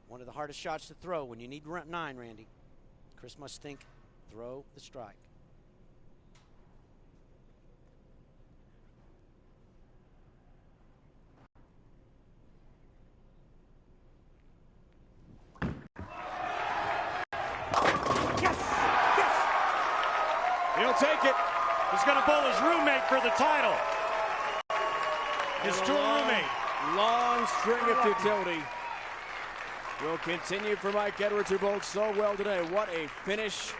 One of the hardest shots to throw when you need 9, Randy. Chris must think, throw the strike. He'll take it. He's going to bowl his roommate for the title. His tour roommate. Long string of futility will continue for Mike Edwards, who bowled so well today. What a finish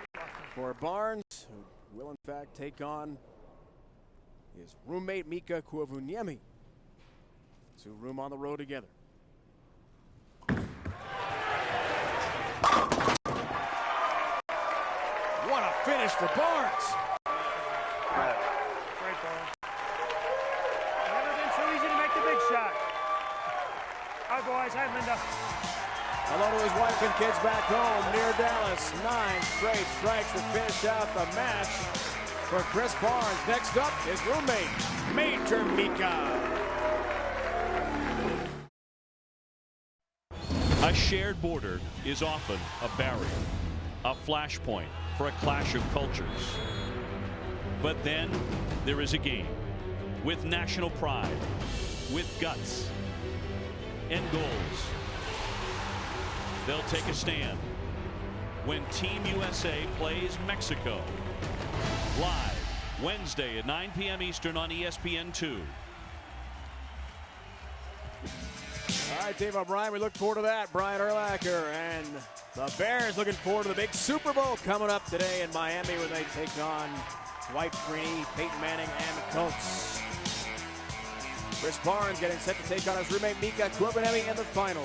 for Barnes, who will in fact take on his roommate Mika Koivuniemi to room on the road together. What a finish for Barnes. Great ball. Never been so easy to make the big shot. Hi, boys. Hi, Linda. Hello to his wife and kids back home near Dallas. 9 straight strikes to finish out the match for Chris Barnes. Next up, his roommate, Major Mika. A shared border is often a barrier, a flashpoint for a clash of cultures. But then there is a game with national pride, with guts and goals. They'll take a stand when Team USA plays Mexico. Live Wednesday at 9 p.m. Eastern on ESPN2. All right, Dave O'Brien, we look forward to that. Brian Urlacher and the Bears looking forward to the big Super Bowl coming up today in Miami when they take on Dwight Freeney, Peyton Manning, and the Colts. Chris Barnes getting set to take on his roommate Mika Koivuniemi in the final.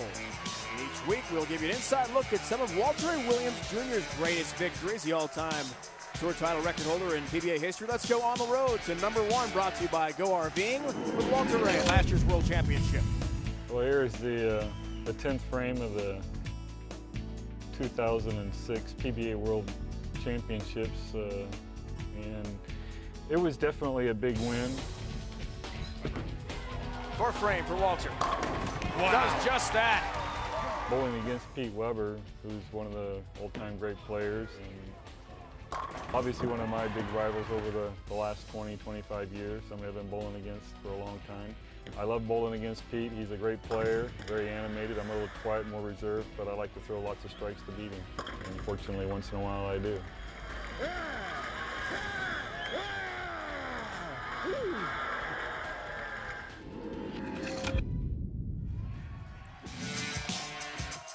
Each week, we'll give you an inside look at some of Walter A. Williams Jr.'s greatest victories, the all-time tour title record holder in PBA history. Let's go on the road to #1, brought to you by Go RVing with Walter Ray, last year's World Championship. Well, here is the 10th frame of the 2006 PBA World Championships, and it was definitely a big win. 4th frame for Walter. Wow. Does just that. Bowling against Pete Weber, who's one of the all-time great players. And Obviously one of my big rivals over the last 20, 25 years. Somebody I've been bowling against for a long time. I love bowling against Pete. He's a great player, very animated. I'm a little quiet, more reserved, but I like to throw lots of strikes to beat him. And fortunately, once in a while I do.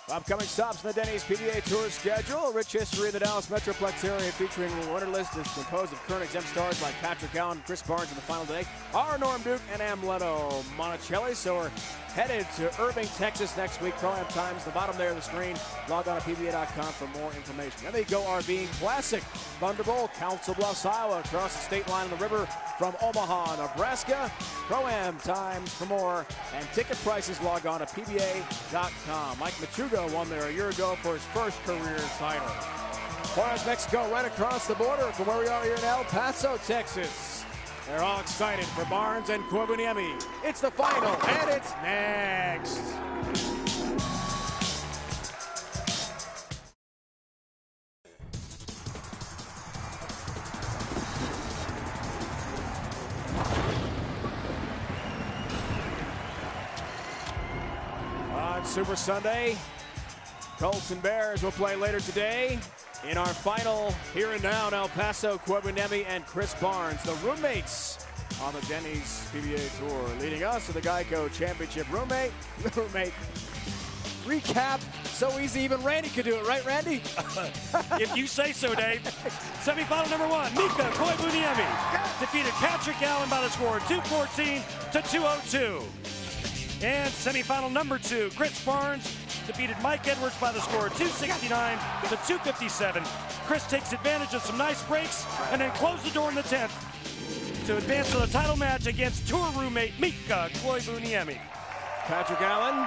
Upcoming stops in the Denny's PBA Tour schedule. A rich history of the Dallas Metroplex area featuring a winner list is composed of current exempt stars like Patrick Allen and Chris Barnes in the final day. Our Norm Duke and Amleto Monticelli. So we're headed to Irving, Texas next week. Pro-Am times, the bottom there of the screen. Log on to PBA.com for more information. Then they go RVing Classic. Thunderbolt, Council Bluffs, Iowa, across the state line on the river from Omaha, Nebraska. Pro-Am times for more. And ticket prices, log on to PBA.com. Mike Machuga won there a year ago for his first career title. Juarez, Mexico, right across the border from where we are here in El Paso, Texas. They're all excited for Barnes and Koivuniemi. It's the final, and it's next. On Super Sunday, Colts and Bears will play later today. In our final here and now in El Paso, Koivuniemi and Chris Barnes, the roommates on the Denny's PBA Tour. Leading us to the Geico Championship roommate recap. So easy, even Randy could do it, right, Randy? If you say so, Dave. Semifinal number 1, Mika Koivuniemi defeated Patrick Allen by the score 214 to 202. And semifinal number 2, Chris Barnes defeated Mike Edwards by the score 269 to 257. Chris takes advantage of some nice breaks and then closed the door in the 10th to advance to the title match against tour roommate Mika Koivuniemi. Patrick Allen,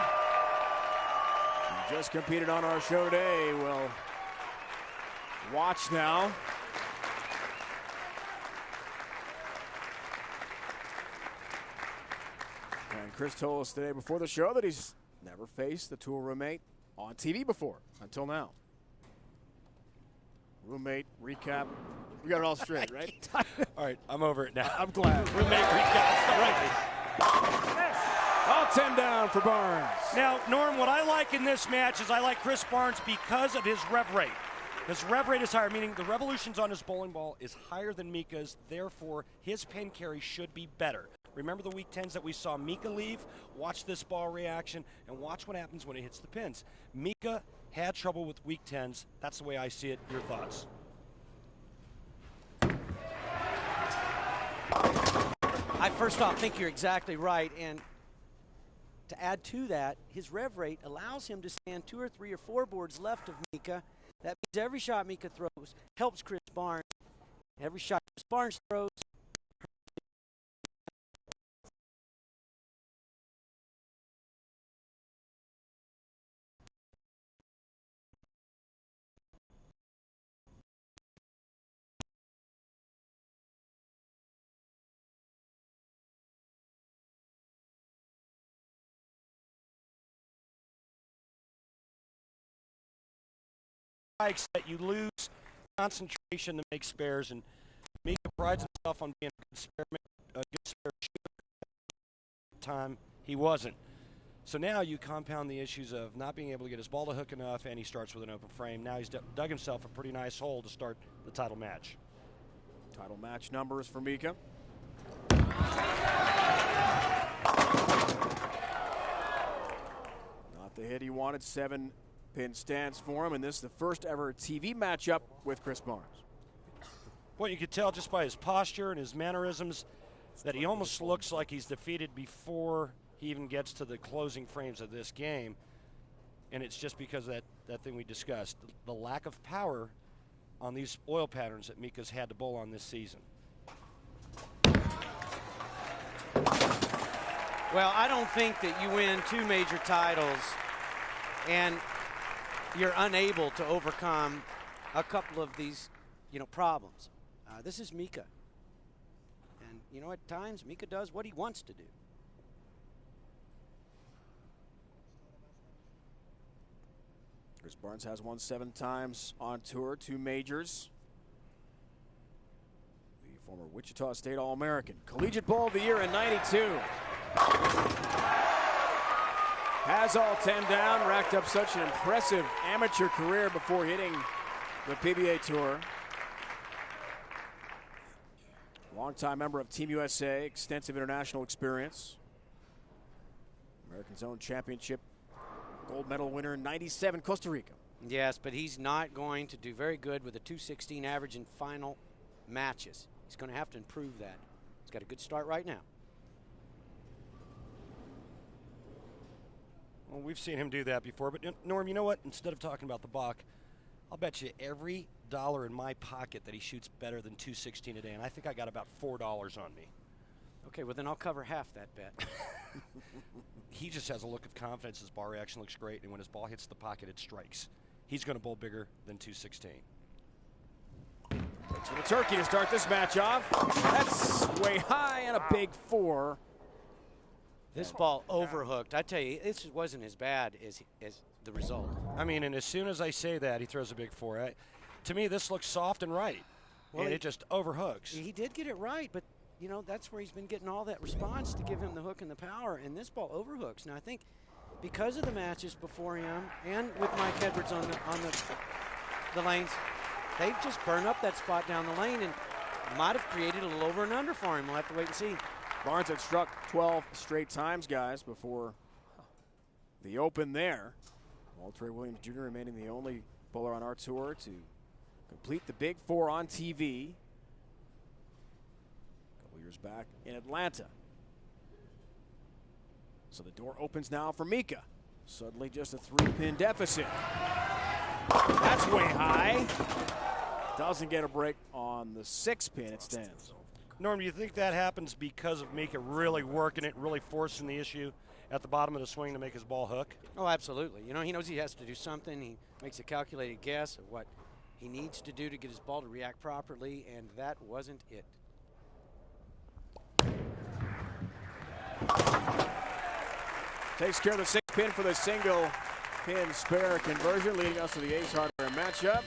who just competed on our show today, will watch now. And Chris told us today before the show that he's never faced the tour roommate on TV before, until now. Roommate recap. We got it all straight, right? All right, I'm over it now. I'm glad. Roommate recap. Right. All 10 down for Barnes. Now, Norm, what I like in this match is I like Chris Barnes because of his rev rate. His rev rate is higher, meaning the revolutions on his bowling ball is higher than Mika's, therefore his pin carry should be better. Remember the week 10s that we saw Mika leave? Watch this ball reaction and watch what happens when it hits the pins. Mika had trouble with week 10s. That's the way I see it. Your thoughts? I first off think you're exactly right, and to add to that, his rev rate allows him to stand 2 or 3 or 4 boards left of Mika. That means every shot Mika throws helps Chris Barnes. Every shot Chris Barnes throws that you lose concentration to make spares, and Mika prides himself on being a good spare shooter. Time he wasn't. So now you compound the issues of not being able to get his ball to hook enough, and he starts with an open frame. Now he's dug himself a pretty nice hole to start the title match. Title match numbers for Mika. Not the hit he wanted. 7 pin stands for him, and this is the first ever TV matchup with Chris Barnes. Well, you could tell just by his posture and his mannerisms that he almost looks like he's defeated before he even gets to the closing frames of this game. And it's just because of that thing we discussed, the lack of power on these oil patterns that Mika's had to bowl on this season. Well, I don't think that you win 2 major titles and you're unable to overcome a couple of these, problems. This is Mika. And, at times, Mika does what he wants to do. Chris Barnes has won 7 times on tour, 2 majors. former Wichita State All-American. Collegiate Bowl of the Year in '92. Has all 10 down, racked up such an impressive amateur career before hitting the PBA Tour. Longtime member of Team USA, extensive international experience. American Zone Championship gold medal winner in '97, Costa Rica. Yes, but he's not going to do very good with a 216 average in final matches. He's going to have to improve that. He's got a good start right now. Well, we've seen him do that before, but Norm, you know what? Instead of talking about the Bach, I'll bet you every dollar in my pocket that he shoots better than 216 a day, and I think I got about $4 on me. Okay, well then I'll cover half that bet. He just has a look of confidence. His ball reaction looks great, and when his ball hits the pocket, it strikes. He's going to bowl bigger than 216. Takes for the turkey to start this match off. That's way high and a big 4. This ball overhooked. I tell you, this wasn't as bad as the result. I mean, and as soon as I say that, he throws a big 4. To me, this looks soft and right, and it just overhooks. He did get it right, but you know that's where he's been getting all that response to give him the hook and the power, and this ball overhooks. Now I think because of the matches before him and with Mike Edwards on the lanes, they've just burned up that spot down the lane and might have created a little over and under for him. We'll have to wait and see. Barnes had struck 12 straight times, guys, before the Open there. Walter Williams Jr. remaining the only bowler on our tour to complete the big 4 on TV. A couple years back in Atlanta. So the door opens now for Mika. Suddenly just a 3-pin deficit. That's way high. Doesn't get a break on the 6-pin. It stands. Norm, do you think that happens because of Mika really working it, really forcing the issue at the bottom of the swing to make his ball hook? Oh, absolutely. You know, he knows he has to do something. He makes a calculated guess of what he needs to do to get his ball to react properly, and that wasn't it. Takes care of the 6-pin for the single-pin spare conversion, leading us to the ace hardware matchup.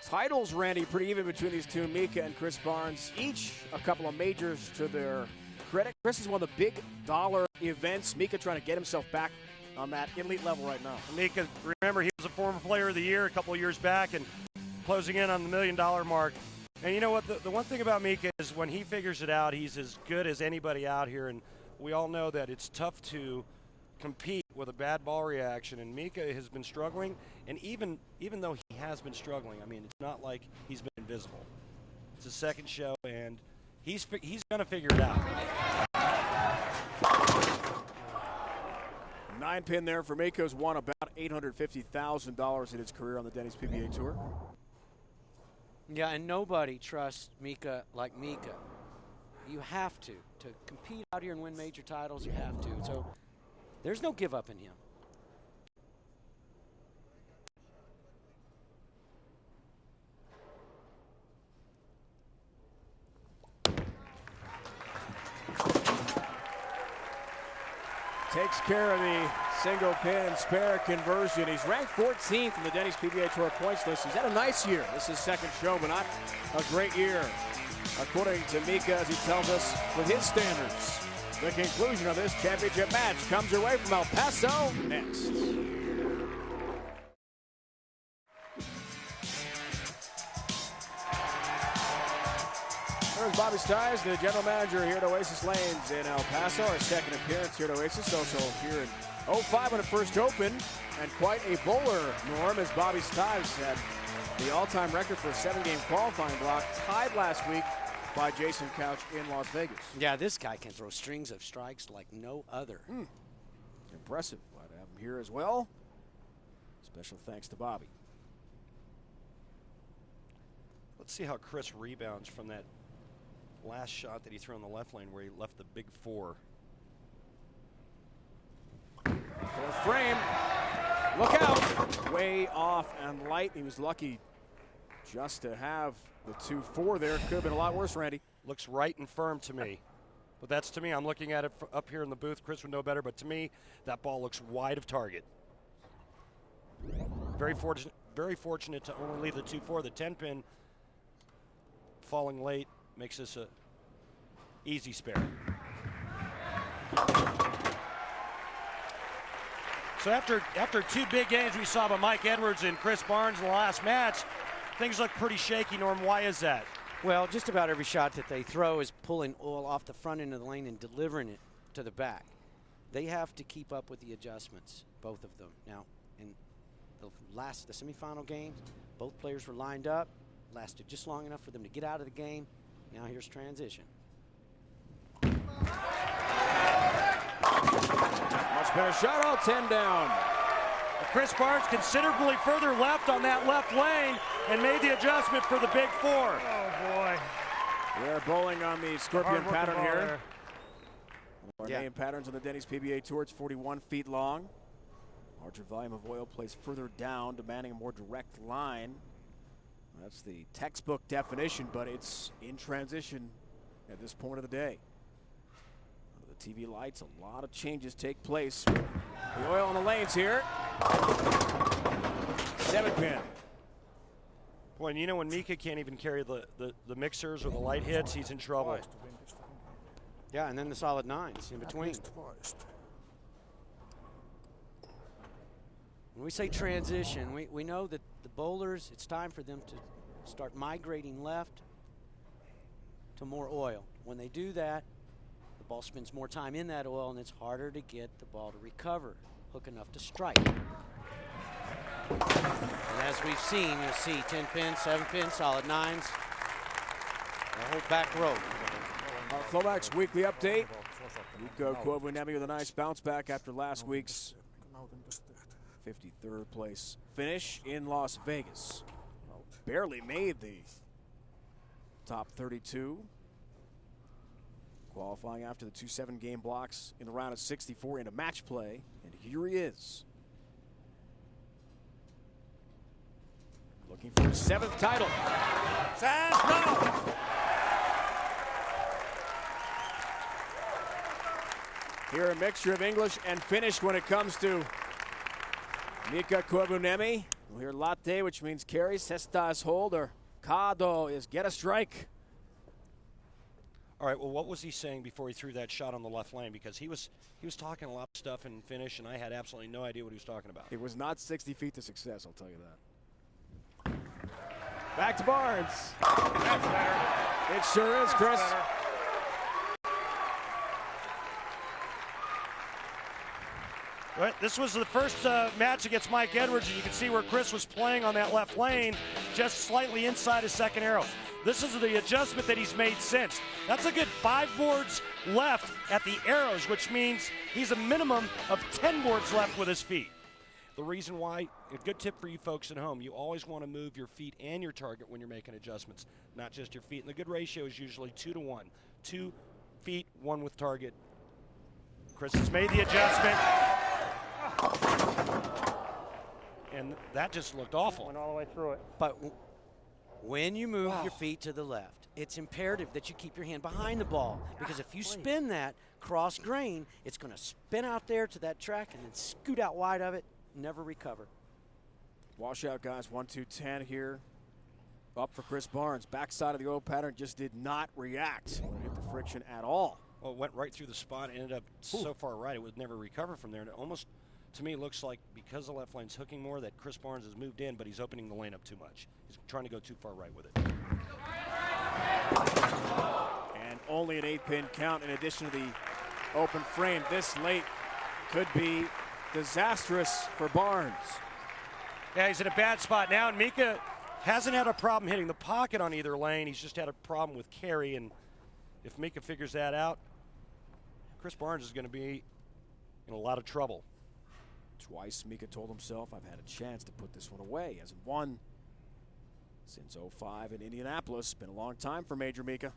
Titles, Randy, pretty even between these two, Mika and Chris Barnes. Each a couple of majors to their credit. Chris is one of the big dollar events. Mika trying to get himself back on that elite level right now. Mika, remember, he was a former player of the year a couple of years back and closing in on the $1 million mark. And you know what? The one thing about Mika is when he figures it out, he's as good as anybody out here. And we all know that it's tough to compete with a bad ball reaction, and Mika has been struggling, and even though he has been struggling, I mean, it's not like he's been invisible. It's his second show, and he's going to figure it out. 9-pin there for Mika, who's won about $850,000 in his career on the Denny's PBA Tour. Yeah, and nobody trusts Mika like Mika. You have to compete out here and win major titles, you have to. So there's no give up in him. Takes care of the single pin spare conversion. He's ranked 14th in the Denny's PBA Tour points list. He's had a nice year. This is his second show, but not a great year, according to Mika, as he tells us with his standards. The conclusion of this championship match comes your way from El Paso next. There's Bobby Stiles, the general manager here at Oasis Lanes in El Paso. Our second appearance here at Oasis, also here in 05 when it first opened. And quite a bowler, Norm, as Bobby Stiles had the all-time record for a 7-game qualifying block, tied last week by Jason Couch in Las Vegas. Yeah, this guy can throw strings of strikes like no other. Impressive. Glad to have him here as well. Special thanks to Bobby. Let's see how Chris rebounds from that last shot that he threw on the left lane where he left the big 4. Fourth frame. Look out. Way off and light. He was lucky just to have the 2-4 there. Could have been a lot worse, Randy. Looks right and firm to me. But that's to me. I'm looking at it up here in the booth. Chris would know better, but to me, that ball looks wide of target. Very fortunate to only leave the 2-4. The 10-pin falling late makes this a easy spare. So after two big games we saw by Mike Edwards and Chris Barnes in the last match, things look pretty shaky. Norm, why is that? Well, just about every shot that they throw is pulling oil off the front end of the lane and delivering it to the back. They have to keep up with the adjustments, both of them. Now, in the semifinal games, both players were lined up, lasted just long enough for them to get out of the game. Now here's transition. Much better shot, all 10 down. Chris Barnes considerably further left on that left lane and made the adjustment for the big four. Oh, boy. They're bowling on the scorpion pattern here. Our Yeah. name patterns on the Denny's PBA Tour. It's 41 feet long. Larger volume of oil placed further down, demanding a more direct line. That's the textbook definition, but it's in transition at this point of the day. Under the TV lights, a lot of changes take place. The oil on the lanes here. 7-pin. Boy, and you know when Mika can't even carry the mixers or the light hits, he's in trouble. Yeah, and then the solid nines in between. When we say transition, we know that the bowlers, it's time for them to start migrating left to more oil. When they do that, the ball spends more time in that oil, and it's harder to get the ball to recover, hook enough to strike. And as we've seen, you'll see 10 pins, 7 pins, solid nines, the whole back row. Our Flomax weekly update. Mika Koivuniemi with a nice bounce back after last week's 53rd place finish in Las Vegas. Barely made the top 32. Qualifying after the 2-7 game blocks in the round of 64 into match play. And here he is. Looking for his 7th title. Here a mixture of English and Finnish when it comes to Mika Koivuniemi. We'll hear latte, which means carry. Sesta is hold, or kado is get a strike. All right, well, what was he saying before he threw that shot on the left lane? Because he was talking a lot of stuff in Finnish, and I had absolutely no idea what he was talking about. It was not 60 feet to success, I'll tell you that. Back to Barnes. That's better. It sure is, Chris. Right, this was the first match against Mike Edwards, and you can see where Chris was playing on that left lane, just slightly inside his second arrow. This is the adjustment that he's made since. That's a good 5 boards left at the arrows, which means he's a minimum of 10 boards left with his feet. The reason why, a good tip for you folks at home, you always want to move your feet and your target when you're making adjustments, not just your feet. And the good ratio is usually 2 to 1. 2 feet, 1 with target. Chris has made the adjustment. And that just looked awful. Went all the way through it. But when you move your feet to the left, it's imperative that you keep your hand behind the ball, because if you spin that cross grain, it's going to spin out there to that track and then scoot out wide of it, never recover. Washout, guys. 1-2-10 here. Up for Chris Barnes. Backside of the oil pattern just did not react when it hit the friction at all. Well, it went right through the spot, ended up so far right, it would never recover from there. And it almost, to me, looks like because the left lane's hooking more, that Chris Barnes has moved in, but he's opening the lane up too much. He's trying to go too far right with it. And only an 8-pin count in addition to the open frame. This late could be disastrous for Barnes. Yeah, he's in a bad spot now, and Mika hasn't had a problem hitting the pocket on either lane. He's just had a problem with carry, and if Mika figures that out, Chris Barnes is going to be in a lot of trouble. Twice Mika told himself, I've had a chance to put this one away. He hasn't won since 05 in Indianapolis. Been a long time for Major Mika.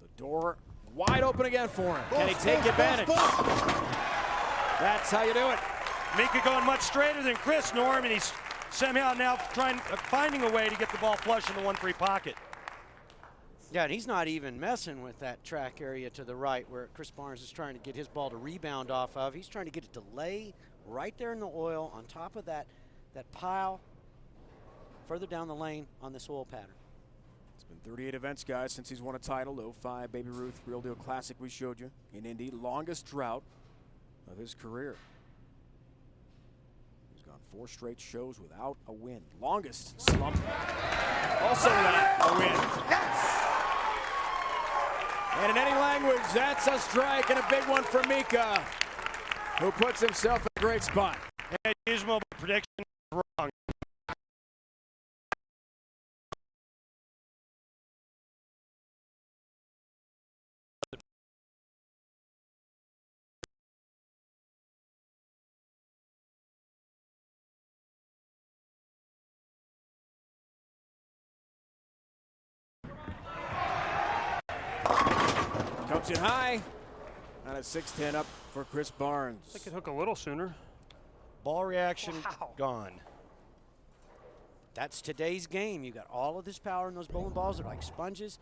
The door wide open again for him. Can he take advantage? That's how you do it. Mika going much straighter than Chris, Norm, and he's somehow now finding a way to get the ball flush in the 1-3 pocket. Yeah, and he's not even messing with that track area to the right where Chris Barnes is trying to get his ball to rebound off of. He's trying to get it to lay right there in the oil on top of that pile further down the lane on this oil pattern. It's been 38 events, guys, since he's won a title. 05 Baby Ruth Real Deal Classic we showed you in Indy. Longest drought of his career. He's gone 4 straight shows without a win. Longest slump also without a win. Yes! And in any language, that's a strike and a big one for Mika, who puts himself in a great spot. And Gizmo prediction is wrong. Comes in high. And a 6-10 up for Chris Barnes. They could hook a little sooner. Ball reaction gone. That's today's game. You got all of this power in those bowling balls. They're like sponges.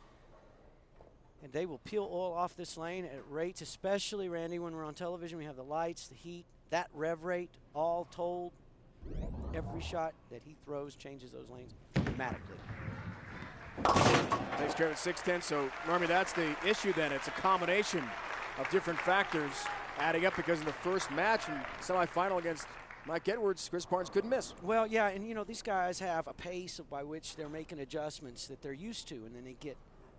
And they will peel oil off this lane at rates, especially, Randy, when we're on television. We have the lights, the heat, that rev rate, all told. Every shot that he throws changes those lanes dramatically. Takes care of 6-10, so Normie, that's the issue then. It's a combination of different factors adding up, because in the first match and semifinal against Mike Edwards, Chris Barnes couldn't miss. Well, yeah, and you know, these guys have a pace by which they're making adjustments that they're used to, and then they get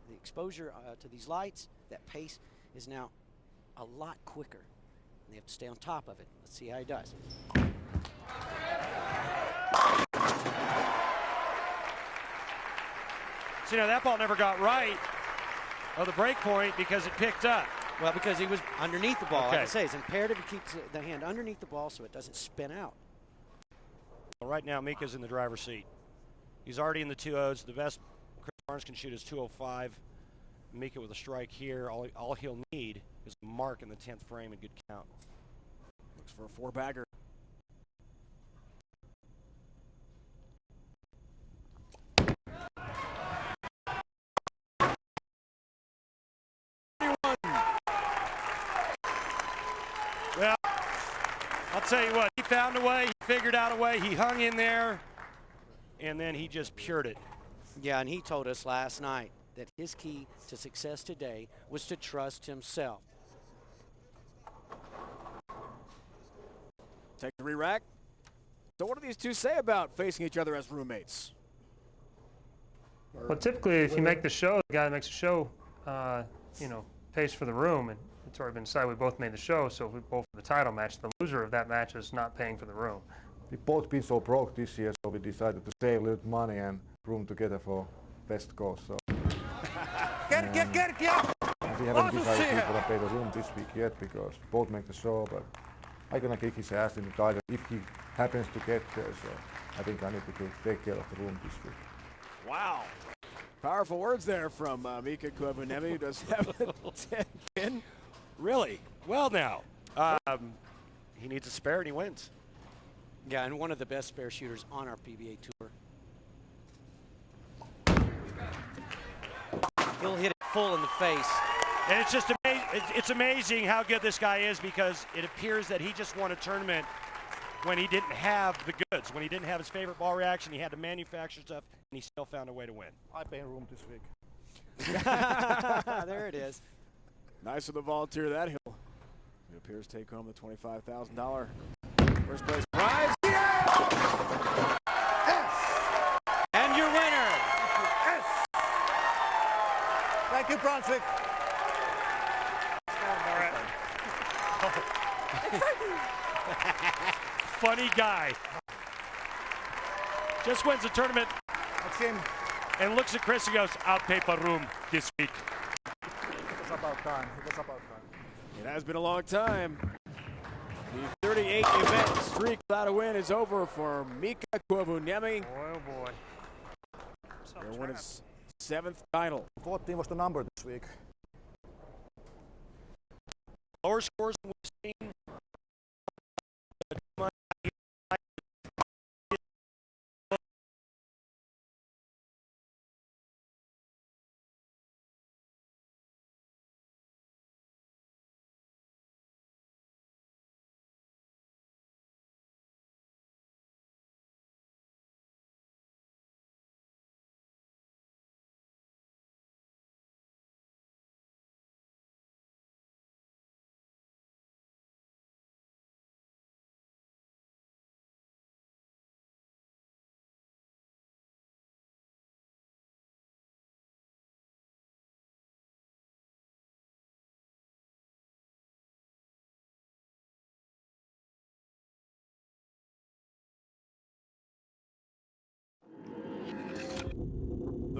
the exposure to these lights. That pace is now a lot quicker. And they have to stay on top of it. Let's see how he does. So, you know, that ball never got right of the break point because it picked up. Well, because he was underneath the ball. Okay. Like I say, it's imperative he keeps the hand underneath the ball so it doesn't spin out. Well, right now, Mika's in the driver's seat. He's already in the 2-0s. The best Chris Barnes can shoot is 205. Mika with a strike here. All he'll need is a mark in the 10th frame and good count. Looks for a 4-bagger. Well, I'll tell you what, he found a way, he figured out a way, he hung in there, and then he just pured it. Yeah, and he told us last night that his key to success today was to trust himself. Take the re-rack. So what do these two say about facing each other as roommates? Well, typically, if you make the show, the guy that makes the show, you know, pays for the room, and it's already been decided we both made the show, so if we both for the title match, the loser of that match is not paying for the room. We've both been so broke this year, so we decided to save a little money and room together for West Coast. So. Get it! And we haven't decided who's gonna pay the room this week yet, because we both make the show, but I'm gonna kick his ass in the title if he happens to get there, so I think I need to take care of the room this week. Wow. Powerful words there from Mika Koivuniemi, who does have a 10 pin. Really? Well now, he needs a spare and he wins. Yeah, and one of the best spare shooters on our PBA tour. He'll hit it full in the face. And it's just it's amazing how good this guy is, because it appears that he just won a tournament when he didn't have the goods, when he didn't have his favorite ball reaction, he had to manufacture stuff, and he still found a way to win. I pay room this week. There it is. Nice of the volunteer that hill. It appears to take home the $25,000 first place prize. Yes! And your winner. Yes! Thank you, Brunswick. Funny guy. Just wins the tournament and looks at Chris and goes, I'll pay for room this week. It was about time. It has been a long time. The 38-event streak without a win is over for Mika Koivuniemi. Boy, oh boy. He'll win his 7th title. 14 was the number this week. Lower scores than we've seen.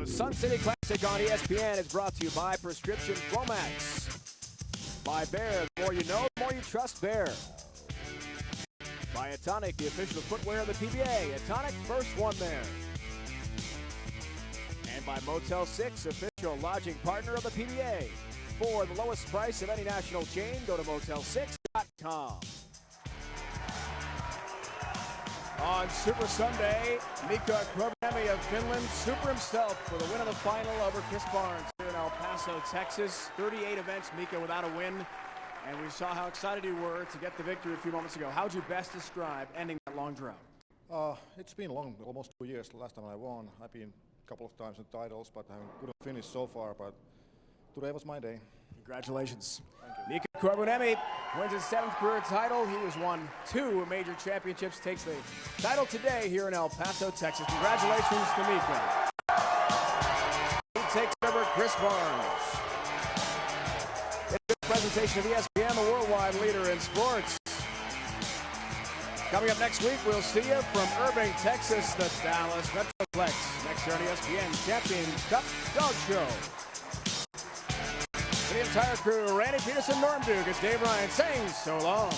The Sun City Classic on ESPN is brought to you by Prescription Flomax. By Bear, the more you know, the more you trust Bear. By Atonic, the official footwear of the PBA. Atonic, first one there. And by Motel 6, official lodging partner of the PBA. For the lowest price of any national chain, go to motel6.com. On Super Sunday, Mika Koivuniemi of Finland, super himself for the win of the final over Chris Barnes here in El Paso, Texas. 38 events, Mika without a win, and we saw how excited you were to get the victory a few moments ago. How would you best describe ending that long drought? It's been long, almost 2 years. The last time I won, I've been a couple of times in titles, but I couldn't finish so far. But today was my day. Congratulations. Mika Koivuniemi wins his 7th career title. He has won 2 major championships, takes the title today here in El Paso, Texas. Congratulations to Mika. He takes over Chris Barnes. It's a presentation of ESPN, the worldwide leader in sports. Coming up next week, we'll see you from Irving, Texas, the Dallas Metroplex. Next year on ESPN Champions Cup Dog Show. For the entire crew, Randy Peterson, Norm Duke, it's Dave Ryan saying so long.